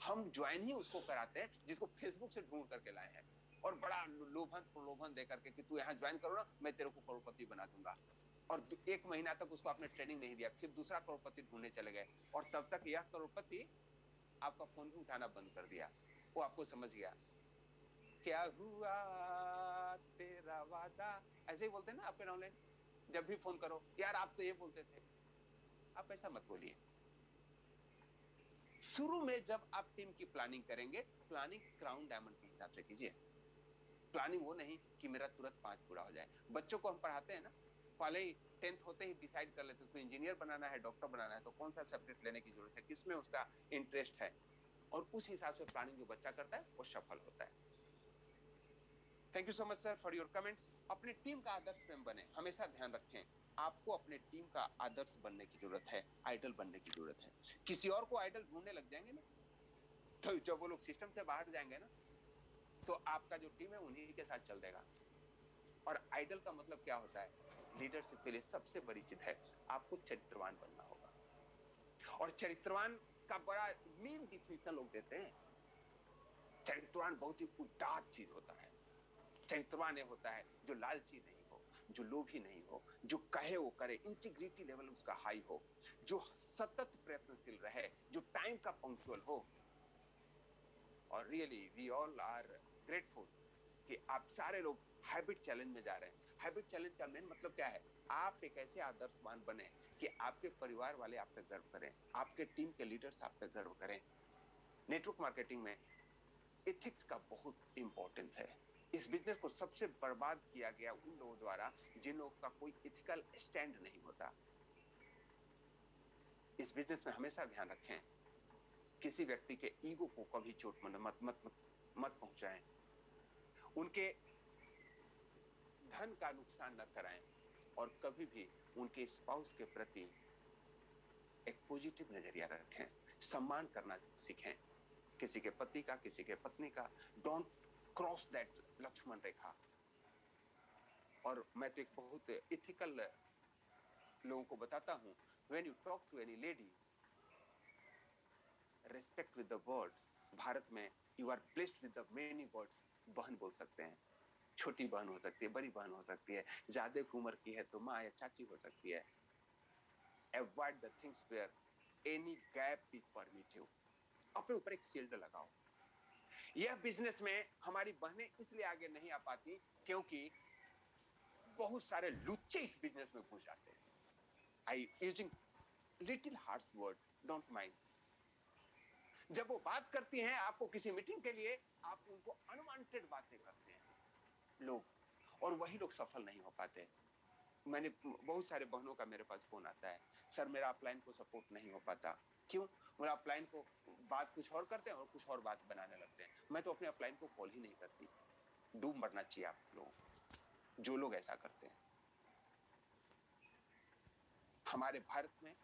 हम ज्वाइन ही उसको कराते हैं जिसको फेसबुक से ढूंढ करके लाए हैं, और बड़ा लोभन प्रलोभन दे करके कि तू यहां ज्वाइन करो ना, मैं तेरे को करोड़पति बना दूंगा। और 1 महीना तक उसको आपने ट्रेनिंग नहीं दिया, फिर दूसरा करोड़पति ढूंढने चले गए, और तब तक यह करोड़पति आपका फोन भी उठाना बंद कर दिया। वो आपको समझ गया, क्या हुआ तेरा वादा, ऐसे ही बोलते हैं ना आपके ऑनलाइन, जब भी फोन करो, यार आप तो ये बोलते थे। आप ऐसा मत बोलिए। शुरू में जब आप टीम की प्लानिंग करेंगे, प्लानिंग क्राउन डायमंड के हिसाब से कीजिए। प्लानिंग वो नहीं कि मेरा तुरंत 5 पूरा हो जाए। बच्चों को हम पढ़ाते हैं ना, पहले ही 10th होते ही डिसाइड कर लेते हैं उसको इंजीनियर बनाना है, डॉक्टर बनाना है, तो कौन सा सब्जेक्ट लेने की जरूरत है, किसमें उसका इंटरेस्ट है, और उस हिसाब से प्लानिंग जो बच्चा करता है वो सफल होता है। Thank you so much sir for your comments. अपनी टीम का आदर्श स्वयं बने, हमेशा ध्यान रखें, आपको अपने टीम का आदर्श बनने की जरूरत है, आइडल बनने की जरूरत है। किसी और को आइडल ढूंढने लग जाएंगे ना, तो जब वो लोग सिस्टम से बाहर जाएंगे ना, तो आपका जो टीम है उन्हीं के साथ चल देगा। और आइडल का मतलब क्या होता है? लीडरशिप के लिए सबसे बड़ी चीज है, आपको चरित्रवान बनना होगा। और चरित्रवान का बड़ा मेन डिफिनेशन लोग देते हैं। चरित्रवान बहुत ही उदात्त चीज होता है। चरित्रवान ये होता है जो लालची नहीं हो, जो लोभी नहीं हो, जो कहे वो करे, इंटीग्रिटी लेवल उसका हाई हो, जो सतत प्रयत्नशील रहे, जो टाइम का पंक्चुअल हो। और really we all are grateful कि आप सारे लोग हैबिट चैलेंज में जा रहे हैं। हैबिट चैलेंज का मेन मतलब क्या है? आप एक ऐसे आदर्शवान बने कि आपके परिवार वाले आप पे गर्व करें, आपके टीम के लीडर्स आप पे गर्व करें। नेटवर्क मार्केटिंग में एथिक्स का बहुत इंपॉर्टेंस है। इस बिजनेस को सबसे बर्बाद किया गया उन लोगों द्वारा जिन लोगों का कोई एथिकल स्टैंड नहीं होता। इस बिजनेस में हमेशा ध्यान रखें, किसी व्यक्ति के ईगो को कभी चोट मत मत मत, मत पहुंचाएं, उनके धन का नुकसान न कराएं, और कभी भी उनके स्पाउस के प्रति एक पॉजिटिव नजरिया रखें, सम्मान करना सीखें, किसी के पति का, किसी के पत्नी का। डोंट क्रॉस दैट लक्ष्मण रेखा। और मैं तो एक बहुत इथिकल लोगों को बताता हूं, when you talk to any lady, respect with the words. Bharat में you are blessed with the many words. बहन बोल सकते हैं, छोटी बहन हो सकती है, बड़ी बहन हो सकती है, ज्यादा उम्र की है तो माँ या चाची हो सकती है। Avoid the things where any gap is permissive. अपने ऊपर एक शील्ड लगाओ। यह बिजनेस में हमारी बहनें इसलिए आगे नहीं आ पाती क्योंकि बहुत सारे लुच्चे इस बिजनेस में घुस जाते हैं। I using little harsh word, don't mind. जब वो बात करती हैं आपको किसी मीटिंग के लिए, आप उनको अनवांटेड बातें करते हैं लोग, और वही लोग सफल नहीं हो पाते। मैंने बहुत सारे बहनों का मेरे पास फोन आता है, सर मेरा अपलाइन को सपोर्ट नहीं हो पाता। क्यों? मेरा अपलाइन को बात कुछ और करते हैं और कुछ और बात बनाने लगते हैं। मैं तो अपने अपलाइन को कॉल ही नहीं करती। डूब मरना चाहिए आप लोगों को जो लोग ऐसा करते हैं। हमारे भारत में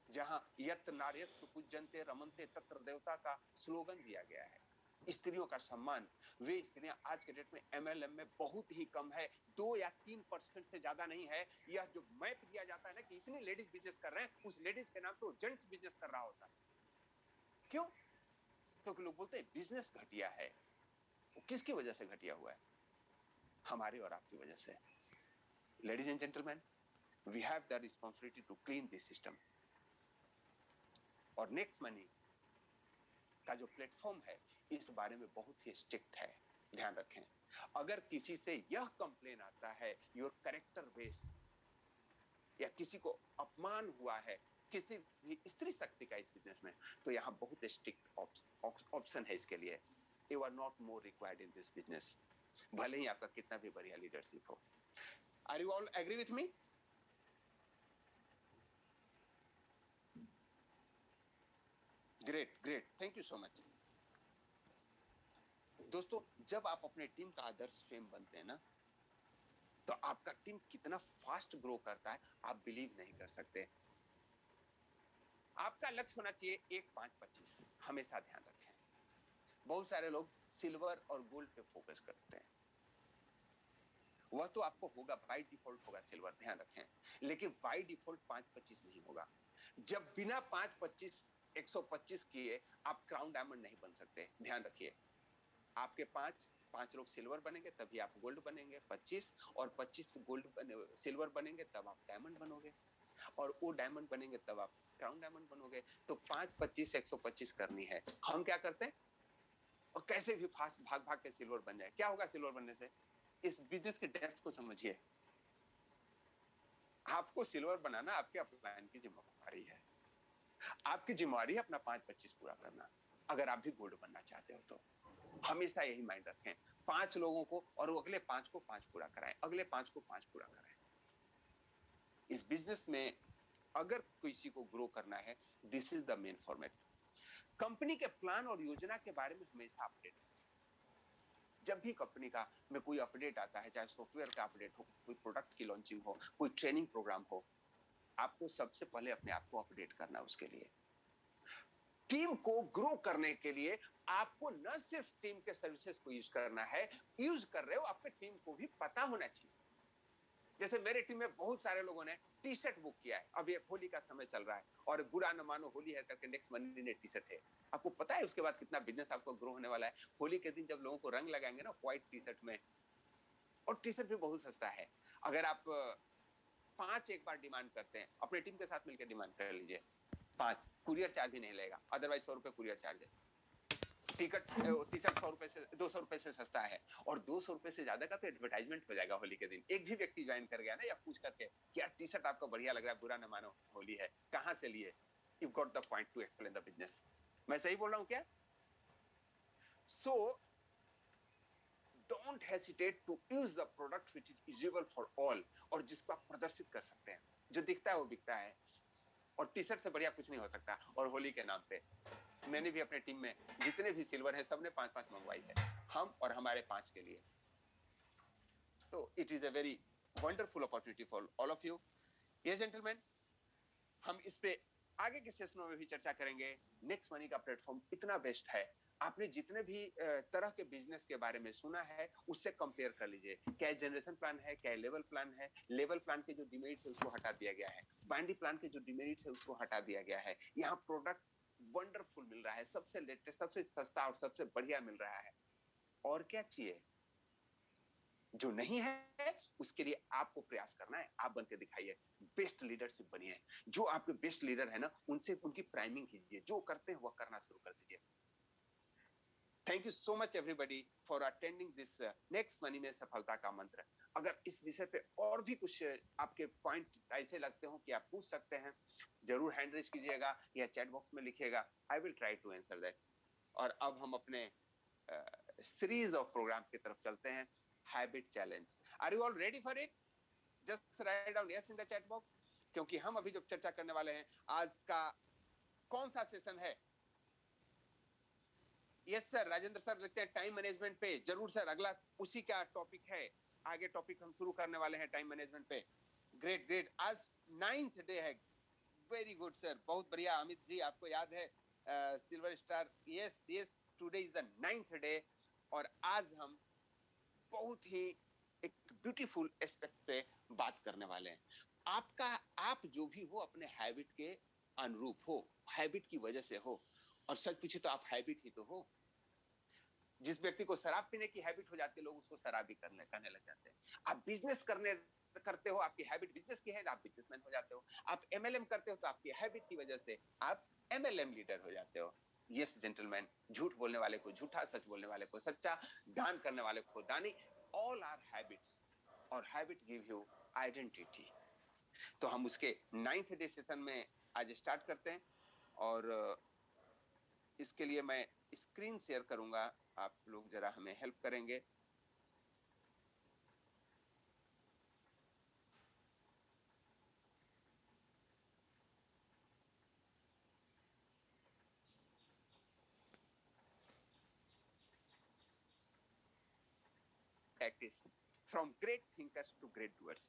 जहां यत नार्यस्तु पूज्यन्ते रमन्ते तत्र देवता का स्लोगन दिया गया है, स्त्रियों का सम्मान, वे स्त्रियां आज के डेट में एमएलएम में बहुत ही कम है, 2 या 3% से ज्यादा नहीं है। यह जो मैप दिया जाता है ना कि इतने लेडीज बिजनेस कर रहे हैं, उस लेडीज के नाम पे वो जेंट्स बिजनेस कर रहा होता है। क्यों? क्योंकि लोग बोलते हैं बिजनेस घटिया है। वो किसकी वजह से घटिया हुआ है? हमारी और आपकी वजह से। Ladies and gentleman, we have the responsibility to clean this system. और नेक्स्ट मनी का जो प्लेटफॉर्म है इस बारे में बहुत ही स्ट्रिक्ट है, ध्यान रखें। अगर किसी से यह कंप्लेन आता है योर करेक्टर बेस्ड, या किसी को अपमान हुआ है किसी भी स्त्री शक्ति का इस बिजनेस में, तो यहां बहुत स्ट्रिक्ट ऑप्शन है इसके लिए। You are not more required in this business, भले ही आपका कितना भी बढ़िया लीडरशिप हो। Are you all agree with me? Great great, thank you so much. दोस्तों, जब आप अपने टीम का आदर्श फेम बनते हैं ना, तो आपका टीम कितना फास्ट ग्रो करता है आप बिलीव नहीं कर सकते। आपका लक्ष्य होना चाहिए 1-5-25, हमेशा ध्यान रखें। बहुत सारे लोग सिल्वर और गोल्ड पे फोकस करते हैं, वह तो आपको होगा, बाय डिफॉल्ट होगा सिल्वर, ध्यान रखें। लेकिन बाय डिफॉल्ट 5-25 नहीं होगा। जब बिना 5-25 125 किए आप क्राउन डायमंड नहीं बन सकते, ध्यान रखिए। आपके पांच पांच लोग सिल्वर बनेंगे तभी आप गोल्ड बनेंगे 25, और 25 गोल्ड सिल्वर बनेंगे तब आप डायमंड बनोगे, और वो डायमंड बनेंगे तब आप क्राउन डायमंड बनोगे। तो 5-25-125 करनी है। हम क्या करते हैं, और कैसे भी फास्ट भाग भाग के सिल्वर बन जाए। क्या होगा सिल्वर बनने से? इस बिजनेस की डेप्थ को समझिए। आपको सिल्वर बनाना आपके अपलाइन की जिम्मेवारी है। आपकी जिम्मेवारी है अपना 5-25 पूरा करना, अगर आप भी गोल्ड बनना चाहते हो तो। हमेशा यही माइंड रखें, 5 लोगों को, और वो अगले 5 को 5 पूरा कराएं, अगले 5 को 5 पूरा कराएं। इस बिजनेस में अगर किसी को ग्रो करना है, this is the main format. Company के प्लान और योजना के बारे में हमेशा अपडेट रखें। जब भी कंपनी का में कोई अपडेट आता है, चाहे सॉफ्टवेयर का अपडेट हो, कोई प्रोडक्ट की लॉन्चिंग हो, कोई ट्रेनिंग प्रोग्राम हो, आपको सबसे पहले अपने आप को अपडेट करना है। उसके लिए टीम को ग्रो करने के लिए आपको न सिर्फ टीम के सर्विसेज को यूज करना है, यूज कर रहे हो आपके टीम को भी पता होना चाहिए। जैसे मेरे टीम में बहुत सारे लोगों ने टी शर्ट बुक किया है, अब ये होली का समय चल रहा है, और बुरा न मानो होली है करके नेक्स्ट महीने ने टी शर्ट है। आपको पता है उसके बाद कितना बिजनेस आपको ग्रो होने वाला है? होली के दिन जब लोगों को रंग लगाएंगे ना व्हाइट टी शर्ट में, और टी शर्ट भी बहुत सस्ता है। अगर आप 5 एक बार डिमांड करते हैं, अपने टीम के साथ मिलकर डिमांड कर लीजिए, 5, कुरियर चार्ज भी नहीं लगेगा, अदरवाइज 100 रुपए कुरियर चार्ज है। टिकट टी शर्ट 100 रुपए से 200 रुपए से सस्ता है, और 200 रुपए से ज्यादा का तो एडवर्टाइजमेंट हो जाएगा होली के दिन। एक भी व्यक्ति ज्वाइन कर गया ना, या पूछ करके कि यार टी शर्ट आपको बढ़िया लग रहा है, बुरा न मानो होली है, कहां से लिए, you got the point to explain the business. मैं सही बोल रहा हूं क्या? So don't hesitate to use the product which is usable for all, और जिसको आप प्रदर्शित कर सकते हैं। जो दिखता है वो बिकता है, और टी शर्ट से बढ़िया कुछ नहीं हो सकता। और होली के नाम पे मैंने भी अपने टीम में जितने भी सिल्वर है सबने 5-5 मंगवाई है, हम और हमारे 5 के लिए। तो it is a very wonderful opportunity for all of you. ये जेंटलमैन, हम इस पे आगे के सेशनों में भी चर्चा करेंगे। नेक्स्ट मनी का प्लेटफॉर्म इतना बेस्ट है, आपने जितने भी तरह के बिजनेस के बारे में सुना है उससे कंपेयर कर लीजिए। क्या जनरेशन प्लान है, क्या लेवल प्लान है? लेवल प्लान के जो डिमेरिट्स है उसको हटा दिया गया है, बाइनरी प्लान के जो डिमेरिट्स है उसको हटा दिया गया है। यहाँ प्रोडक्ट वंडरफुल मिल रहा है, सबसे लेटेस्ट, सबसे सस्ता और सबसे बढ़िया मिल रहा है। और क्या चाहिए? जो नहीं है उसके लिए आपको प्रयास करना है, आप बन के दिखाइए, बेस्ट लीडरशिप बनिए। जो आपके बेस्ट लीडर है ना, उनसे उनकी प्राइमिंग कीजिए, जो करते हैं वह करना शुरू कर दीजिए। Thank you so much everybody for attending this next money में सफलता का मंत्र। अगर इस विषय पे और भी कुछ आपके पॉइंट ऐसे लगते हो कि आप पूछ सकते हैं, जरूर हैंड रेज कीजिएगा या चैट बॉक्स में लिखिएगा, I will try to answer that. और अब हम अपने सीरीज ऑफ प्रोग्राम की तरफ चलते हैं, habit challenge. Are you all ready for it? Just write down yes in the chat box, क्योंकि हम अभी जो चर्चा करने वाले हैं आज का कौन सा सेशन है? यस सर, राजेंद्र सर लिखते हैं टाइम मैनेजमेंट पे। जरूर सर, अगला उसी का टॉपिक है, आगे टॉपिक हम शुरू करने वाले हैं टाइम मैनेजमेंट पे। ग्रेट ग्रेट, आज 9th डे है। वेरी गुड सर, बहुत बढ़िया। अमित जी, आपको याद है silver star? Yes yes, today is the 9th day, और आज हम बहुत ही एक ब्यूटीफुल एस्पेक्ट पे बात करने वाले हैं। आपका, आप जो भी हो अपने हैबिट के अनुरूप हो, हैबिट की वजह से हो, और सच पूछे तो आप हैबिट ही तो हो। जिस व्यक्ति को शराब पीने की हैबिट हो जाती है, लोग उसको शराबी करने लग जाते हैं। आप बिजनेस करते हो, आपकी हैबिट बिजनेस की है, आप बिजनेसमैन हो जाते हो। आप एमएलएम करते हो तो आपकी हैबिट की वजह से आप एमएलएम लीडर हो जाते हो। यस जेंटलमैन, झूठ बोलने वाले को झूठा, सच बोलने वाले को सच्चा, दान करने वाले को दानी, ऑल आर हैबिट्स, और हैबिट गिव यू आइडेंटिटी। तो हम उसके 9th डे सेशन में आज स्टार्ट करते हैं, और इसके लिए मैं स्क्रीन शेयर करूंगा, आप लोग जरा हमें हेल्प करेंगे। Practice from great thinkers to great doers.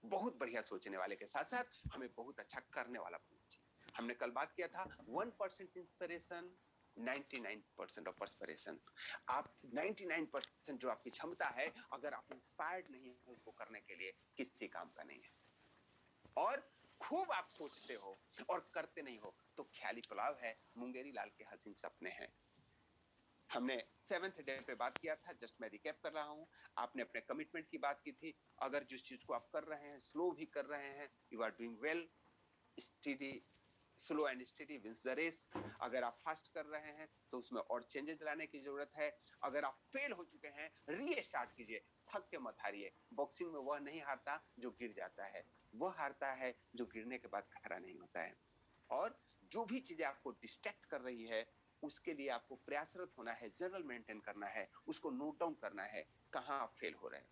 बहुत बढ़िया सोचने वाले के साथ साथ हमें बहुत अच्छा करने वाला बनना चाहिए। हमने कल बात किया था 1% इंस्पिरेशन, 99% ऑफ परस्पिरेशन। आप 99% जो आपकी क्षमता है, अगर आप इंस्पायर्ड नहीं है उसको करने के लिए, किसी काम का नहीं है। और खूब आप सोचते हो और करते नहीं हो तो ख्याली पुलाव है, मुंगेरी लाल के हसीन सपने हैं। हमने 7th डे पे बात किया था, जस्ट मैं रिकैप कर रहा हूं। आपने अपने कमिटमेंट की बात की थी। अगर जिस चीज को आप कर रहे हैं, स्लो भी कर रहे हैं, you are doing well. Steady, slow and steady wins the race. अगर आप फास्ट कर रहे हैं तो उसमें और चेंजेस लाने की जरूरत है। अगर आप फेल हो चुके हैं, रीस्टार्ट कीजिए, थक के मत हारिए। बॉक्सिंग में वह नहीं हारता जो गिर जाता है, वह हारता है जो गिरने के बाद खड़ा नहीं होता है। और जो भी चीजें आपको डिस्ट्रैक्ट कर रही है, उसके लिए आपको प्रयासरत होना है, जर्नल मेंटेन करना है, उसको नोट डाउन करना है, कहां आप फेल हो रहे हैं।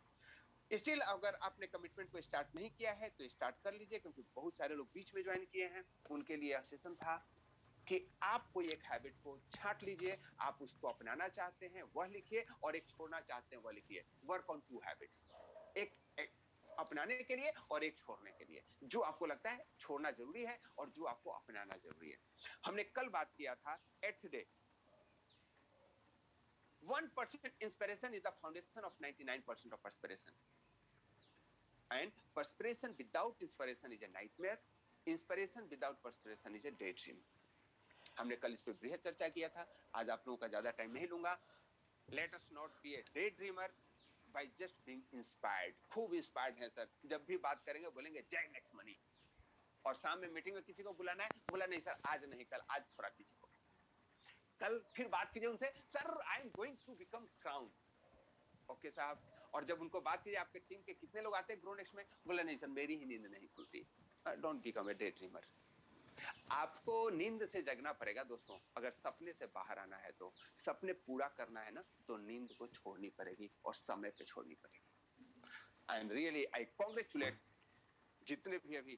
स्टिल अगर आपने कमिटमेंट को स्टार्ट नहीं किया है तो स्टार्ट कर लीजिए, क्योंकि बहुत सारे लोग बीच में ज्वाइन किए हैं। उनके लिए सेशन था कि आप कोई एक हैबिट को छांट लीजिए, आप उसको अपनाना चाहते हैं वह लिखिए, और एक छोड़ना चाहते हैं वह लिखिए। वर्क ऑन 2 हैबिट्स, एक अपनाने के लिए और एक छोड़ने के लिए। जो आपको लगता है छोड़ना जरूरी है और जो आपको अपनाना जरूरी है। हमने कल बात किया था 8th day, 1% inspiration is the foundation of 99% of perspiration, and perspiration without inspiration is a nightmare, inspiration without perspiration is a day dream. हमने कल इस पर बृहद चर्चा किया था, आज आप लोगों का ज्यादा टाइम नहीं लूंगा। Let us not be a day dreamer by just being inspired. खूब इंस्पायर्ड है सर, जब भी बात करेंगे बोलेंगे जय नेक्स्ट मनी, और शाम में मीटिंग में किसी को बुलाना है, बोला नहीं सर आज नहीं, कल, आज थोड़ा पीछे हो गया। कल फिर बात कीजिए उनसे, sir I am going to become crown. Okay साहब। और जब उनको बात कीजिए आपके टीम के कितने लोग आते हैं ग्रो नेक्स्ट में, बोला नहीं सर मेरी ही नींद नहीं खुलती। Don't become a day dreamer. आपको नींद से जगना पड़ेगा दोस्तों, अगर सपने से बाहर आना है तो। सपने पूरा करना है ना, तो नींद को छोड़नी पड़ेगी और समय पे छोड़नी पड़ेगी। एंड रियली आई कॉन्ग्रेचुलेट जितने भी अभी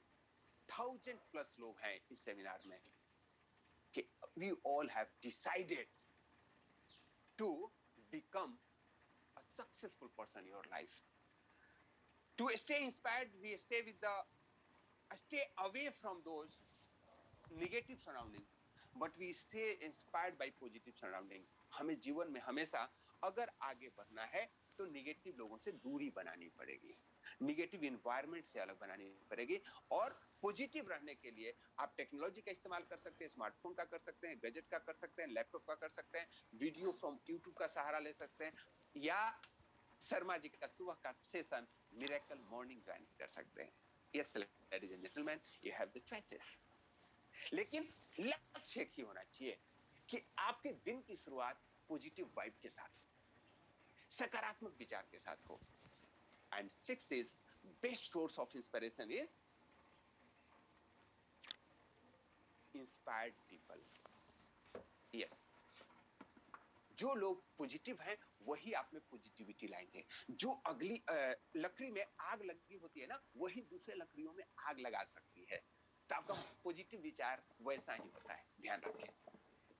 1000+ लोग हैं इस सेमिनार में, कि we all have decided to become a successful person in your life. To stay inspired we stay with the, stay away from those negative surroundings, but we stay inspired by positive surrounding। हमें जीवन में हमेशा अगर आगे बढ़ना है तो negative लोगों से दूरी बनानी पड़ेगी, निगेटिव इन्वायरमेंट से अलग बनानी पड़ेगी। और पॉजिटिव रहने के लिए आप टेक्नोलॉजी का इस्तेमाल कर सकते हैं, स्मार्टफोन का कर सकते हैं, गैजेट का कर सकते हैं, लैपटॉप का कर सकते हैं, वीडियो फ्रॉम यूट्यूब का सहारा ले सकते हैं, या शर्मा जी का सुबह का सेशन मिरेकल मॉर्निंग ज्वाइन कर सकते हैं। Yes ladies and gentleman, you have the choices. लेकिन लक्ष्य एक ही होना चाहिए कि आपके दिन की शुरुआत पॉजिटिव वाइब के साथ हो, सकारात्मक विचार के साथ हो। And 6th is best source of inspiration is inspired people. Yes, जो लोग पॉजिटिव हैं वही आप में पॉजिटिविटी लाएंगे। जो अगली लकड़ी में आग लगी होती है ना, वही दूसरे लकड़ियों में आग लगा सकती है। तो आपका पॉजिटिव विचार वैसा ही होता है, ध्यान रखें।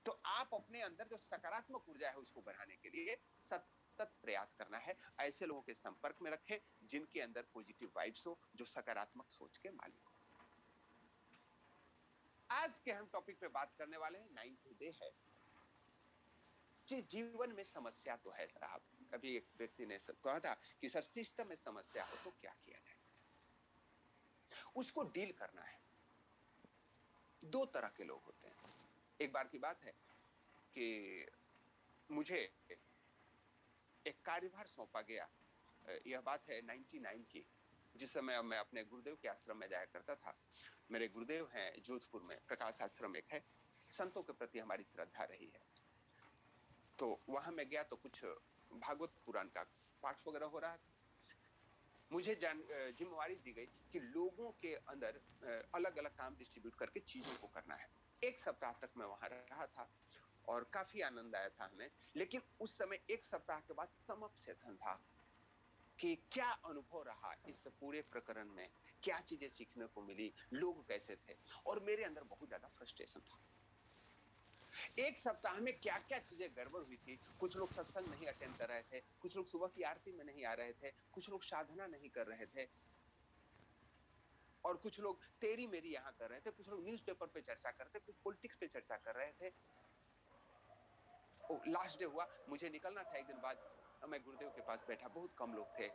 तो आप अपने अंदर जो सकारात्मक ऊर्जा है उसको बढ़ाने के लिए सतत प्रयास करना है। ऐसे लोगों के संपर्क में रखें जिनके अंदर पॉजिटिव वाइब्स हो, जो सकारात्मक सोच के मालिक हो। आज के हम टॉपिक पे बात करने वाले हैं, 9th डे है कि जीवन में समस्या तो है साहब। कभी एक व्यक्ति ने कहा था कि सर सिस्टम में समस्या हो तो क्या किया जाए, उसको डील करना है। दो तरह के लोग होते हैं, एक बार की बात है कि मुझे एक कार्यभार सौंपा गया। यह बात है 99 की, जिस समय मैं अपने गुरुदेव के आश्रम में जाया करता था। मेरे गुरुदेव हैं जोधपुर में, प्रकाश आश्रम एक है। संतों के प्रति हमारी श्रद्धा रही है, तो वहां मैं गया तो कुछ भागवत पुराण का पाठ वगैरह हो रहा था। मुझे जिम्मेवारी दी गई कि लोगों के अंदर अलग अलग काम डिस्ट्रीब्यूट करके चीजों को करना है। एक सप्ताह तक मैं वहां रहा था और काफी आनंद आया था हमें। लेकिन उस समय एक सप्ताह के बाद समप सेधन था कि क्या अनुभव रहा इस पूरे प्रकरण में, क्या चीजें सीखने को मिली, लोग कैसे थे। और मेरे अंदर बहुत ज्यादा फ्रस्ट्रेशन था। एक सप्ताह में क्या क्या चीजें गड़बड़ हुई थी। कुछ लोग सत्संग नहीं अटेंड कर रहे थे, कुछ लोग सुबह की आरती में नहीं आ रहे थे, कुछ लोग साधना नहीं कर रहे थे, और कुछ लोग तेरी मेरी यहां कर रहे थे, कुछ लोग न्यूज़पेपर पे चर्चा कर रहे थे, कुछ पॉलिटिक्स पे चर्चा कर रहे थे। लास्ट डे हुआ, मुझे निकलना था एक दिन बाद। मैं गुरुदेव के पास बैठा, बहुत कम लोग थे,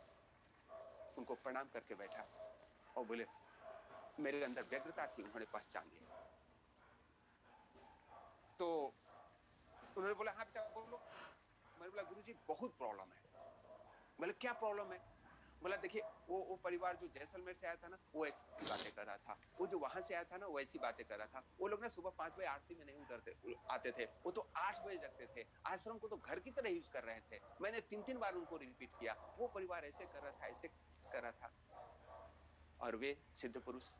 उनको प्रणाम करके बैठा और बोले, मेरे अंदर व्यग्रता थी, उन्होंने पहचान लिया। तो उन्होंने बोला, हाँ बेटा बोलो। मैंने बोला, गुरुजी बहुत प्रॉब्लम है। बोले, क्या प्रॉब्लम है? बोला, देखिए वो परिवार जो जैसलमेर से आया था ना, वो ऐसी बातें कर रहा था। वो जो वहां से आया था ना, वो ऐसी बातें कर रहा था। वो लोग ना सुबह 5 बजे आरती में नहीं उतरते आते थे, वो तो 8 बजे जगते थे। आश्रम को तो घर की तरह यूज कर रहे थे। मैंने 3 3 बार उनको रिपीट किया, वो परिवार ऐसे कर रहा था, ऐसे कर रहा था। और वे सिद्ध पुरुष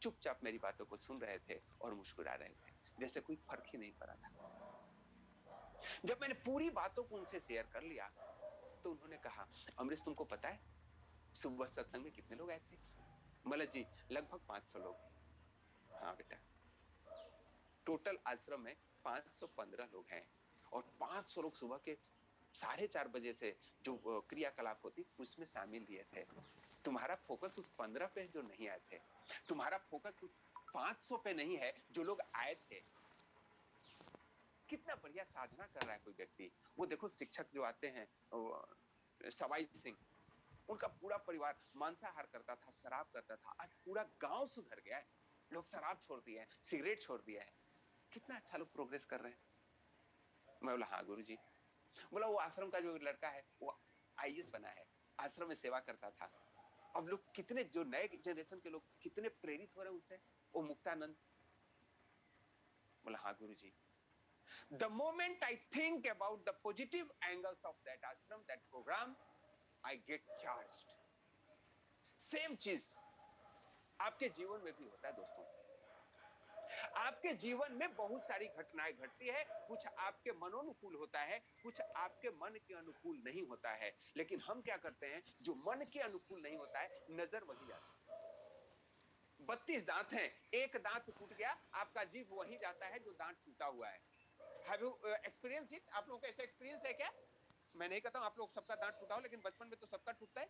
चुपचाप मेरी बातों को सुन रहे थे और मुस्कुरा रहे थे, जैसे कोई फर्क ही नहीं पड़ा था। जब मैंने पूरी बातों को उनसे शेयर कर लिया, तो उन्होंने कहा, अमरीश तुमको पता है सुबह सत्संग में कितने लोग आए थे? मतलब जी, लगभग 500 लोग। हाँ बेटा, टोटल आश्रम में 515 लोग हैं, और 500 लोग सुबह के 4:30 बजे से जो क्रियाकलाप होती उसमें शामिल लिए थे। तुम्हारा फोकस उस 15 पे जो नहीं आए थे, तुम्हारा फोकस उस 500 पे नहीं है जो लोग आए थे। कितना बढ़िया साधना कर रहा है कोई व्यक्ति। वो देखो शिक्षक जो आते हैं, सवाई सिंह, उनका पूरा परिवार मांसाहार करता था, शराब करता था, आज पूरा गांव सुधर गया है। लोग शराब छोड़ दिए हैं, सिगरेट छोड़ दिए हैं। कितना अच्छा लोग प्रोग्रेस कर रहे हैं। मैं बोला, हाँ गुरु जी। बोला, वो आश्रम का जो लड़का है वो आईएएस बना है, आश्रम में सेवा करता था। अब लोग कितने, जो नए जनरेशन के लोग कितने प्रेरित हो रहे हैं उनसे, वो मुक्तानंद। बोला, हाँ guru ji. The moment I think about the positive angles of that ashram, that program, I get charged. Same चीज आपके जीवन में भी होता है दोस्तों। आपके जीवन में बहुत सारी घटनाएं घटती है, कुछ आपके मनोनुकूल होता है, कुछ आपके मन के अनुकूल नहीं होता है। लेकिन हम क्या करते हैं, जो मन के अनुकूल नहीं होता है, नजर वही जाती है। 32 दांत हैं, एक दांत टूट गया, आपका जीभ वही जाता है जो दांत टूटा हुआ है। Have you experience it? आप लोगों का ऐसा एक्सपीरियंस है क्या? मैं नहीं कहता हूं आप लोग सबका दांत टूटा हो, लेकिन बचपन में तो सबका टूटता है।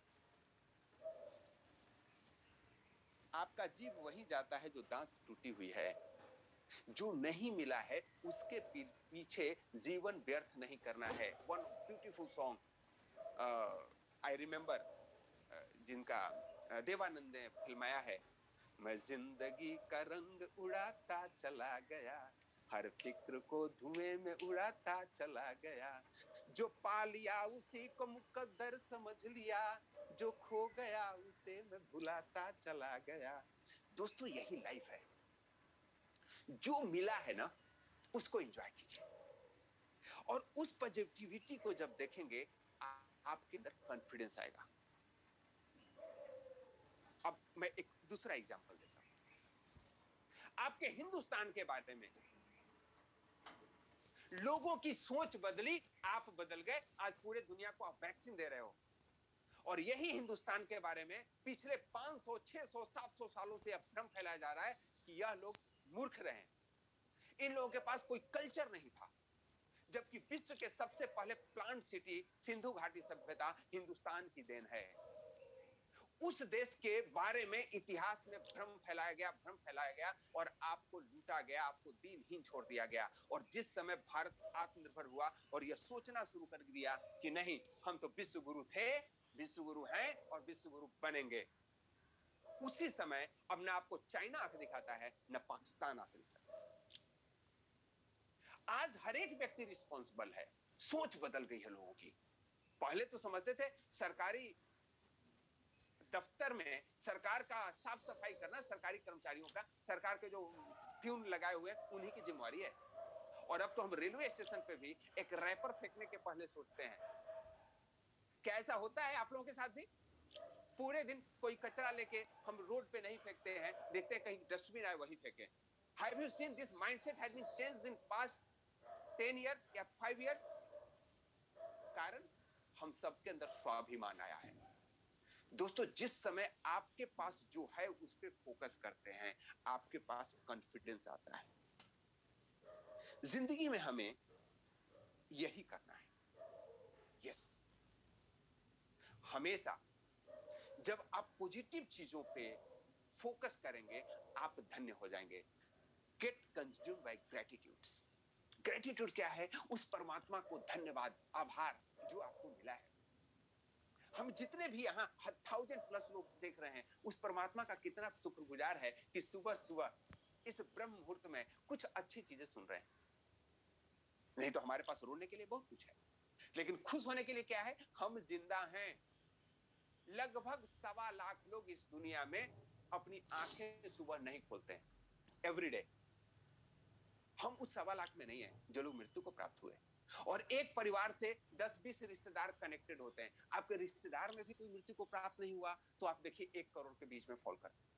आपका जीभ वही जाता है जो दांत टूटी हुई है। जो नहीं मिला है उसके पीछे जीवन व्यर्थ नहीं करना है। One beautiful song I remember, जिनका देवानंद ने फिल्माया है। मैं जिंदगी का रंग उड़ाता चला गया, हर फिक्र को धुएं में उड़ाता चला गया, जो पा लिया उसी को मुकद्दर समझ लिया, जो खो गया उसे मैं भुलाता चला गया। दोस्तों यही लाइफ है। जो मिला है ना, उसको एंजॉय कीजिए, और उस पॉजिटिविटी को जब देखेंगे, आपके अंदर कॉन्फिडेंस आएगा। अब मैं एक दूसरा एग्जांपल देता हूं। आपके हिंदुस्तान के बारे में लोगों की सोच बदली, आप बदल गए, आज पूरे दुनिया को आप वैक्सीन दे रहे हो। और यही हिंदुस्तान के बारे में पिछले 500, 600, 700 सालों से अब भ्रम फैलाया जा रहा है कि यह लोग मूर्ख रहे। इन लोगों के पास कोई कल्चर नहीं था, जबकि विश्व के सबसे पहले प्लांट सिटी सिंधु घाटी सभ्यता हिंदुस्तान की देन है। उस देश के बारे में इतिहास में भ्रम फैलाया गया, और आपको लूटा गया, आपको दीनहीन छोड़ दिया गया। और जिस समय भारत आत्मनिर्भर हुआ और यह सोचना शुरू कर दिया कि नहीं, हम तो विश्व गुरु थे, विश्व गुरु हैं और विश्व गुरु बनेंगे, उसी समय अब ना आपको चाइना आंख दिखाता है, ना पाकिस्तान आंख दिखाता है। आज हर एक व्यक्ति रिस्पॉन्सिबल है, सोच बदल गई है लोगों की। पहले तो समझते थे सरकारी दफ्तर में सरकार का साफ सफाई करना सरकारी कर्मचारियों का, सरकार के जो प्यून लगाए हुए उन्हीं की जिम्मेवारी है। और अब तो हम रेलवे स्टेशन पे भी एक रैपर फेंकने के पहले सोचते हैं। क्या ऐसा होता है आप लोगों के साथ भी? पूरे दिन कोई कचरा लेके हम रोड पे नहीं फेंकते हैं, देखते हैं कहीं डस्टबिन आए वही फेंके। Have you seen this mindset has been changed in past 10 years या 5 ईयर्स? कारण हम सबके अंदर स्वाभिमान आया है। दोस्तों, जिस समय आपके पास जो है उस पर फोकस करते हैं, आपके पास कॉन्फिडेंस आता है। जिंदगी में हमें यही करना है। यस, हमेशा जब आप पॉजिटिव चीजों पे फोकस करेंगे, आप धन्य हो जाएंगे। Get consume by gratitude. Gratitude क्या है? उस परमात्मा को धन्यवाद, आभार जो आपको मिला है। हम जितने भी यहाँ 1000+ लोग देख रहे हैं, उस परमात्मा का कितना शुक्रगुजार है कि सुबह सुबह इस ब्रह्म मुहूर्त में कुछ अच्छी चीजें सुन रहे हैं। नहीं तो हमारे पास रोने के लिए बहुत कुछ है, लेकिन खुश होने के लिए क्या है? हम जिंदा हैं। लगभग 1.25 लाख लोग इस दुनिया में अपनी आंखें सुबह नहीं खोलते हैं, एवरीडे। हम उस 1.25 लाख में नहीं है जो लोग मृत्यु को प्राप्त हुए। और एक परिवार से 10-20 रिश्तेदार कनेक्टेड होते हैं। आपके रिश्तेदार में भी कोई मृत्यु को प्राप्त नहीं हुआ तो आप देखिए 1 करोड़ के बीच में फॉल करते हैं।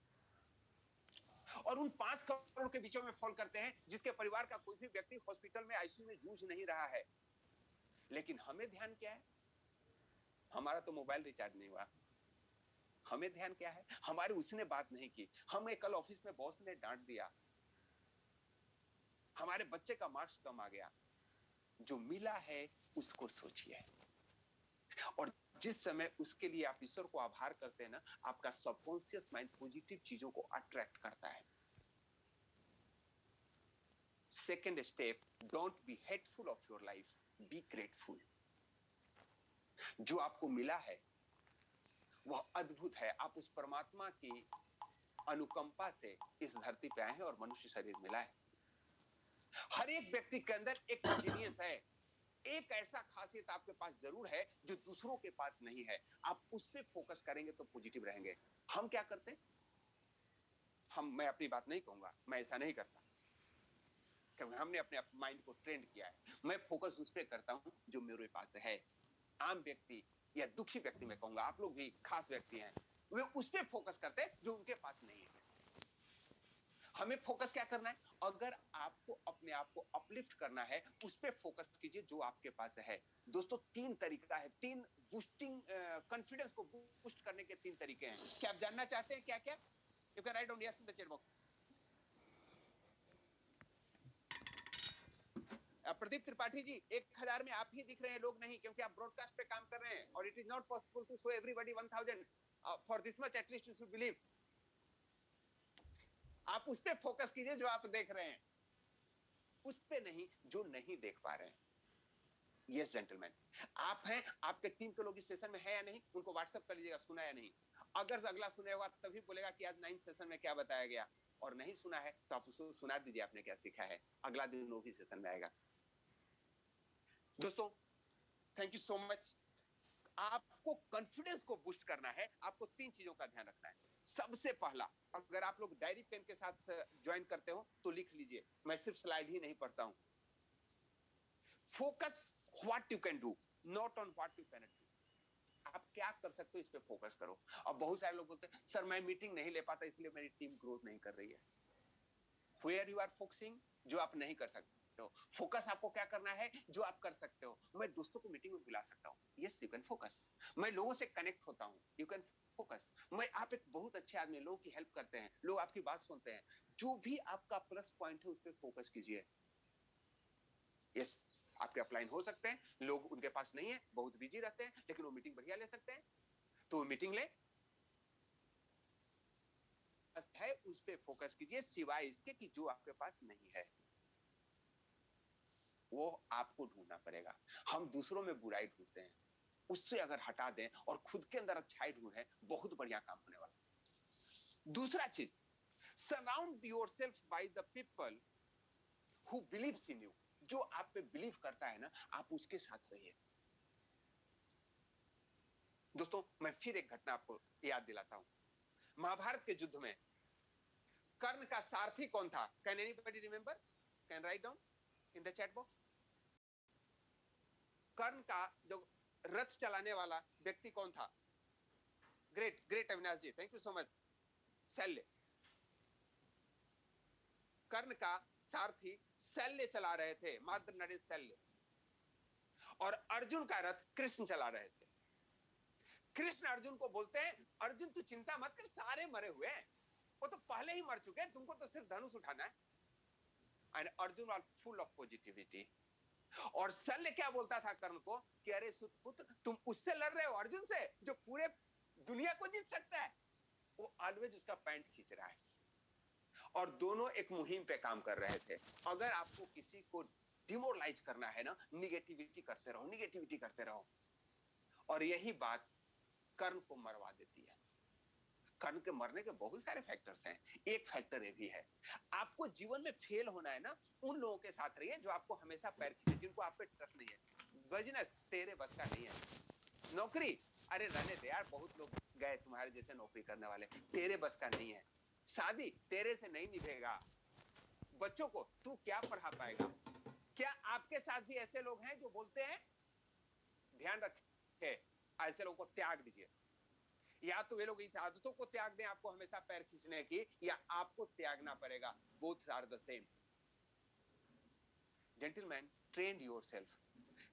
और उन 5 करोड़ के बीचों में फॉल करते हैं जिसके परिवार का कोई भी व्यक्ति हॉस्पिटल में आईसीयू में जूझ नहीं रहा है। लेकिन हमें ध्यान क्या है? हमारा तो मोबाइल रिचार्ज नहीं हुआ। हमें ध्यान क्या है? हमारी उसने बात नहीं की। हमें कल ऑफिस में बॉस ने डांट दिया। हमारे बच्चे का मार्क्स कम आ गया। जो मिला है उसको सोचिए। और जिस समय उसके लिए आप ईश्वर को आभार करते हैं ना, आपका सबकॉन्शियस माइंड पॉजिटिव चीजों को अट्रैक्ट करता है। Second step, don't be hateful of your life, be grateful. जो आपको मिला है वह अद्भुत है। आप उस परमात्मा की अनुकंपा से इस धरती पे आए हैं और मनुष्य शरीर मिला है। हर एक व्यक्ति के अंदर एक जीनियस है। एक ऐसा खासियत आपके पास जरूर है जो दूसरों के पास नहीं है। आप उस पर फोकस करेंगे तो पॉजिटिव रहेंगे। हम क्या करते हैं? मैं अपनी बात नहीं कहूंगा, मैं ऐसा नहीं करता, क्योंकि हमने अपने माइंड को ट्रेंड किया है। मैं फोकस उस पर करता हूं जो मेरे पास है। आम व्यक्ति या दुखी व्यक्ति, मैं कहूंगा आप लोग भी खास व्यक्ति हैं, वे उस पर फोकस करते हैं जो उनके पास नहीं है। हमें फोकस क्या करना है? अगर आपको अपने आप को अपलिफ्ट करना है, उस पर फोकस कीजिए जो आपके पास है। दोस्तों, 3 तरीका है, 3 बूस्टिंग कॉन्फिडेंस को बूस्ट करने के 3 तरीके हैं। क्या आप जानना चाहते हैं क्या क्या? You can write down yes in the chat box. Pradeep Tripathi ji, 1000 में आप ही दिख रहे हैं, लोग नहीं, क्योंकि आप ब्रॉडकास्ट पे काम कर रहे हैं और it is not possible to show everybody 1000 for this much at least you should believe. आप उस पर फोकस कीजिए जो आप देख रहे हैं, उस पे नहीं जो नहीं देख पा रहे हैं। यस जेंटलमैन, आप हैं, आपके टीम के लोग इस सेशन में है या नहीं, उनको व्हाट्सएप कर लीजिएगा सुना या नहीं। अगर अगला सुने होगा तभी बोलेगा कि आज 9th सेशन में क्या बताया गया, और नहीं सुना है तो आप उसको सुना दीजिए आपने क्या सीखा है। अगला दिन वो भी सेशन में आएगा। दोस्तों, थैंक यू सो मच। आपको कॉन्फिडेंस को बूस्ट करना है, आपको 3 चीजों का ध्यान रखना है। सबसे पहला, अगर आप लोग डायरी पेन के साथ ज्वाइन करते हो तो लिख लीजिए, मैं सिर्फ स्लाइड ही नहीं पढ़ता हूं। Focus what you can do, not on what you can do. आप क्या कर सकते हो इस पे फोकस करो। अब बहुत सारे लोग बोलते हैं सर मैं मीटिंग नहीं ले पाता इसलिए मेरी टीम ग्रोथ नहीं कर रही है। वेयर यू आर फोकसिंग, जो आप नहीं कर सकते हो। फोकस आपको क्या करना है जो आप कर सकते हो। मैं दोस्तों को मीटिंग में बुला सकता हूं, यस यू कैन फोकस। मैं लोगों से कनेक्ट होता हूं, यू कैन फोकस। आप एक बहुत अच्छे आदमी, लोगों की हेल्प करते हैं, लोग आपकी बात सुनते हैं, जो भी आपका प्लस पॉइंट है उस पर फोकस कीजिए। यस, आपके अपलाइन हो सकते हैं, लोग उनके पास नहीं है, बहुत बिजी रहते हैं, लेकिन वो मीटिंग बढ़िया ले सकते हैं, तो वो मीटिंग ले है, उस पर फोकस कीजिए, सिवाय इसके कि जो आपके पास नहीं है वो आपको ढूंढना पड़ेगा। हम दूसरों में बुराई ढूंढते हैं, उससे अगर हटा दें और खुद के अंदर अच्छाई ढूंढें, बहुत बढ़िया काम होने वाला। दूसरा चीज, surround your self by the people who believes in you. जो आप पे बिलीव करता है ना, आप उसके साथ रहिए। दोस्तों, मैं फिर एक घटना आपको याद दिलाता हूं। महाभारत के युद्ध में कर्ण का सारथी कौन था? Can anybody remember? Can write down in the chat box. Karna का जो रथ चलाने वाला व्यक्ति कौन था? Great great Avinash ji, thank you so much. Shalya. Karna का सारथी शल्य चला रहे थे, माद्र नरेश शल्य। और अर्जुन का रथ कृष्ण चला रहे थे। कृष्ण अर्जुन को बोलते हैं, अर्जुन तू चिंता मत कर, सारे मरे हुए हैं, वो तो पहले ही मर चुके हैं, तुमको तो सिर्फ धनुष उठाना है। And Arjun was full of positivity. और शल्य क्या बोलता था कर्ण को कि अरे सुतपुत्र, तुम उससे लड़ रहे हो, अर्जुन से, जो पूरे दुनिया को जीत सकता है। वो ऑलवेज उसका पैंट खींच रहा है। और दोनों एक मुहिम पे काम कर रहे थे। अगर आपको किसी को डिमोरलाइज करना है ना, निगेटिविटी करते रहो, निगेटिविटी करते रहो। और यही बात कर्ण को मरवा देती है। कर्ण के मरने के बहुत सारे फैक्टर्स हैं। एक फैक्टर ये भी है, आपको जीवन में फेल होना है ना, उन लोगों के साथ रहिए जो आपको हमेशा पैर खींचे, जिनको आप पे ट्रस्ट नहीं है। बिजनेस तेरे बस का नहीं है। नौकरी, अरे रहने दे यार, बहुत लोग गए तुम्हारे जैसे नौकरी करने वाले, तेरे बस का नहीं है। शादी तेरे से नहीं निभेगा। बच्चों को तू क्या पढ़ा पाएगा? क्या आपके साथ भी ऐसे लोग हैं जो बोलते हैं? ध्यान रखें, ऐसे लोगों को त्याग दीजिए। या तो वे लोग इस आदतों को त्याग दें आपको हमेशा पैर खींचने की, या आपको त्यागना पड़ेगा। Both are the same. Gentleman, train yourself.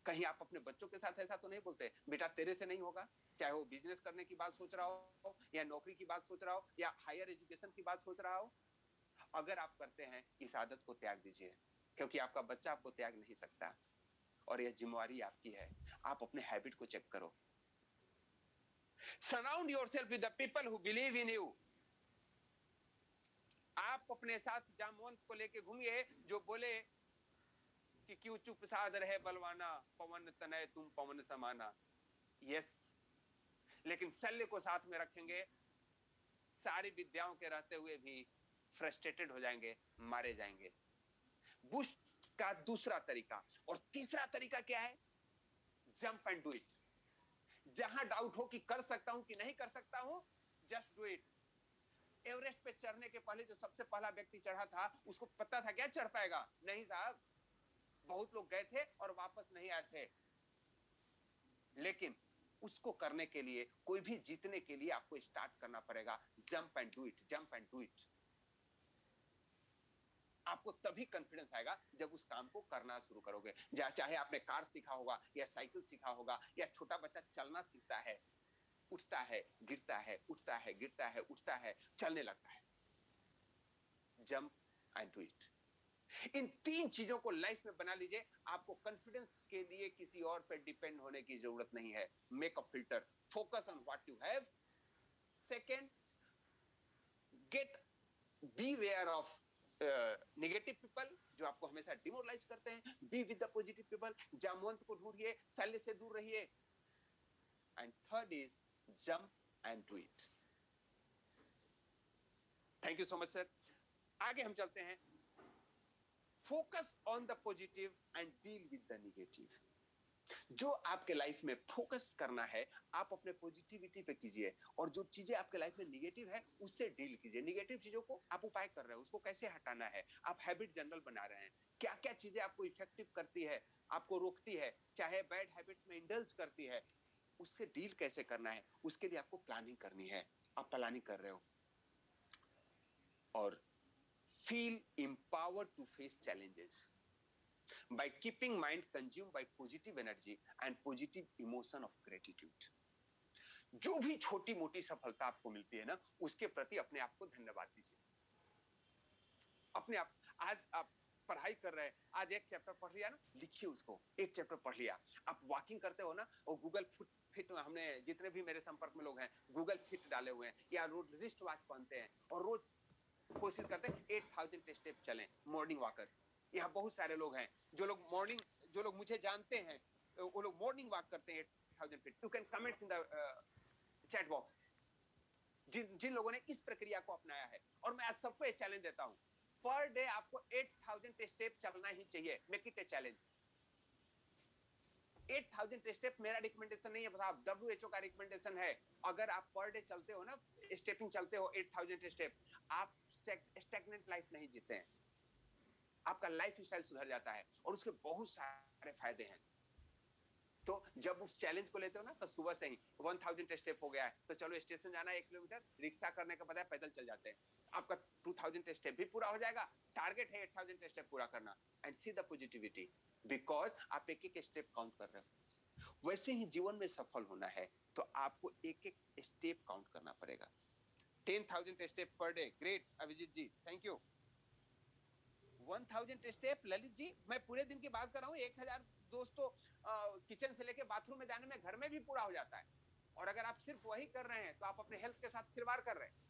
कहीं आप अपने बच्चों के साथ ऐसा तो नहीं बोलते, बेटा तेरे से नहीं होगा, चाहे वो बिजनेस करने की बात सोच रहा हो, या नौकरी की बात सोच रहा हो, या हायर एजुकेशन की बात सोच रहा हो। अगर आप करते हैं, इस आदत को त्याग दीजिए, क्योंकि आपका बच्चा आपको त्याग नहीं सकता। और यह जिम्मेवारी आपकी है। आप अपने हैबिट को चेक करो। Surround yourself with the people who believe in you. आप अपने साथ जामवंत को लेके घूमिए, जो बोले कि क्यों चुप साध रहे बलवाना, पवन तनय तुम पवन समाना। यस, लेकिन शल्य को साथ में रखेंगे, सारी विद्याओं के रहते हुए भी फ्रस्ट्रेटेड हो जाएंगे, मारे जाएंगे। बुस्ट का दूसरा तरीका। और तीसरा तरीका क्या है? Jump and do it. जहां डाउट हो कि कर सकता हूं कि नहीं कर सकता हूं, जस्ट डू इट। एवरेस्ट पे चढ़ने के पहले जो सबसे पहला व्यक्ति चढ़ा था, उसको पता था क्या चढ़ पाएगा? नहीं साहब, बहुत लोग गए थे और वापस नहीं आए थे। लेकिन उसको करने के लिए, कोई भी जीतने के लिए आपको स्टार्ट करना पड़ेगा। Jump and do it, jump and do it. आपको तभी कॉन्फिडेंस आएगा जब उस काम को करना शुरू करोगे। चाहे आपने कार सीखा होगा, या साइकिल सीखा होगा, या छोटा बच्चा चलना सीखता है, उठता है गिरता है, उठता है गिरता है, उठता है, चलने लगता है। Jump and do it. इन तीन चीजों को लाइफ में बना लीजिए। आपको कॉन्फिडेंस के लिए किसी और पर डिपेंड होने की जरूरत नहीं है। Make a filter, focus on what you have. Second, get beware of negative people, जो आपको हमेशा डिमोरलाइज करते हैं। Be with the positive people. Jamwant को ढूंढिए, शल्य से दूर रहिए। And third is jump and do it. Thank you so much sir. आगे हम चलते हैं। Focus on the positive and deal with the negative. जो आपके लाइफ में फोकस करना है, आप अपने पॉजिटिविटी पे कीजिए, और जो चीजें आपके लाइफ में निगेटिव है, उससे डील कीजिए। निगेटिव चीजों को आप उपाय कर रहे हो, उसको कैसे हटाना है। आप हैबिट जनरल बना रहे हैं, क्या क्या चीजें आपको इफेक्टिव करती है, आपको रोकती है, चाहे बैड हैबिट्स में इंडल्ज करती है, उससे डील कैसे करना है, उसके लिए आपको प्लानिंग करनी है। आप प्लानिंग कर रहे हो। और feel empowered to face challenges by keeping mind consumed by positive energy and positive emotion of gratitude। जो भी छोटी मोटी सफलता आपको मिलती है ना, उसके प्रति अपने आप को धन्यवाद दीजिए। अपने आप, आज आप पढ़ाई कर रहे हैं, आज एक चैप्टर पढ़ लिया ना, लिखिए उसको, एक चैप्टर पढ़ लिया। आप वॉकिंग करते हो ना, और गूगल फिट, हमने जितने भी मेरे संपर्क में लोग हैं, गूगल फिट डाले हुए हैं, या रोज रिस्ट वॉच पहनते हैं, और रोज कोशिश करते हैं 8000 स्टेप चलें, मॉर्निंग वॉकर। यहाँ बहुत सारे लोग हैं, जो लोग मुझे जानते हैं, वो लोग मॉर्निंग वॉक करते हैं 8000 feet. You can comment in the chat box जिन जिन लोगों ने इस प्रक्रिया को अपनाया है। और मैं आज सबको एक चैलेंज देता हूं, पर डे आपको 8000 स्टेप चलना ही चाहिए। Make it a challenge. 8000 step मेरा रिकमेंडेशन नहीं है, बता WHO का रिकमेंडेशन है। अगर आप पर डे चलते हो ना, स्टेपिंग चलते हो 8000 स्टेप, आप स्टैग्नेंट लाइफ नहीं जीते हैं, आपका लाइफ स्टाइल सुधर जाता है और उसके बहुत सारे फायदे हैं। तो जब उस चैलेंज को लेते हो ना, तो सुबह से ही 1000 स्टेप हो गया है तो चलो स्टेशन जाना है 1 किलोमीटर, रिक्शा करने का बजाय पैदल चल जाते हैं, आपका 2000 स्टेप भी पूरा हो जाएगा। टारगेट है 8000 स्टेप पूरा करना। And see the positivity, because आप एक एक स्टेप काउंट कर रहे हो। वैसे ही जीवन में सफल होना है तो आपको एक एक स्टेप काउंट करना पड़ेगा। 10,000 step per day, great Abhijeet ji, thank you. 1000 step Lalit ji, मैं पूरे दिन की बात कर रहा हूँ। 1000 दोस्तों किचन से लेके बाथरूम में जाने में घर में भी पूरा हो जाता है। और अगर आप सिर्फ वही कर रहे हैं तो आप अपने हेल्थ के साथ खिलवाड़ कर रहे हैं।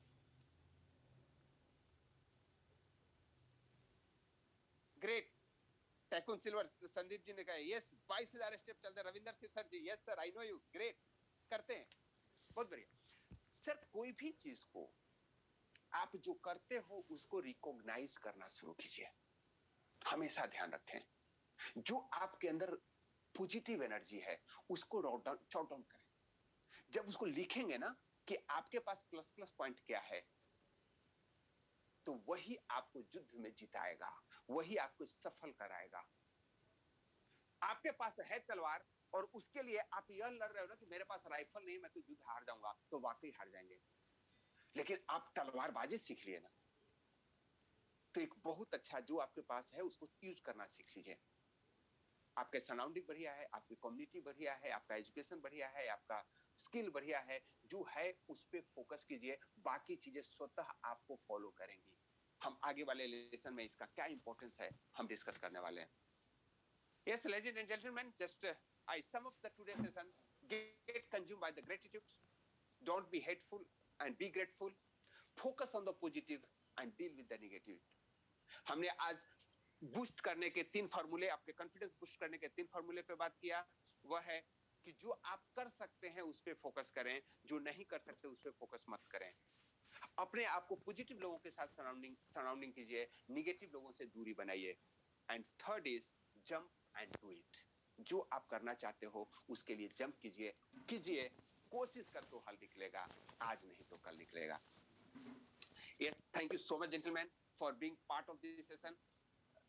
Great. Tycoon silver Sandeep ji ने कहा यस, 22,000 स्टेप चलते। Ravinder Singh sir ji, yes sir, I know you, great, करते हैं, बहुत बढ़िया। सर कोई भी चीज को आप जो करते हो उसको रिकॉग्नाइज करना शुरू कीजिए। हमेशा ध्यान रखें, जो आपके अंदर पॉजिटिव एनर्जी है उसको जॉट डाउन करें। जब उसको लिखेंगे ना कि आपके पास प्लस प्लस पॉइंट क्या है, तो वही आपको युद्ध में जिताएगा, वही आपको सफल कराएगा। आपके पास है तलवार और उसके लिए आप यह लड़ रहे हो ना कि मेरे पास राइफल नहीं, मैं तो युद्ध हार जाऊंगा, तो वाकई हार जाएंगे। लेकिन आप तलवारबाजी सीख लिए ना, तो एक बहुत अच्छा जो आपके पास है उसको यूज करना सीख लीजिए। आपके सराउंडिंग बढ़िया है, आपकी कम्युनिटी बढ़िया है, आपका एजुकेशन बढ़िया है, आपका स्किल बढ़िया है, जो है उस पर फोकस कीजिए, बाकी चीजें स्वतः आपको फॉलो करेंगी। हम आगे वाले लेसन में इसका क्या इंपॉर्टेंस है हम डिस्कस करने वाले हैं। Yes, ladies and gentlemen, just I sum up the today's session. Get consumed by the gratitude. Don't be hateful and be grateful. Focus on the positive and deal with the negative. हमने आज boost करने के 3 फॉर्मूले, आपके confidence boost करने के 3 फॉर्मूले पे बात किया। वह है कि जो आप कर सकते हैं उस पर फोकस करें, जो नहीं कर सकते उस पर फोकस मत करें। अपने आप को पॉजिटिव लोगों के साथ सराउंडिंग कीजिए, निगेटिव लोगों से दूरी बनाइए। And third is jump and do it. जो आप करना चाहते हो उसके लिए जंप कीजिए, कीजिए, कोशिश कर तो हल निकलेगा, आज नहीं तो कल निकलेगा। Yes, thank you so much, gentlemen, for being part of this session.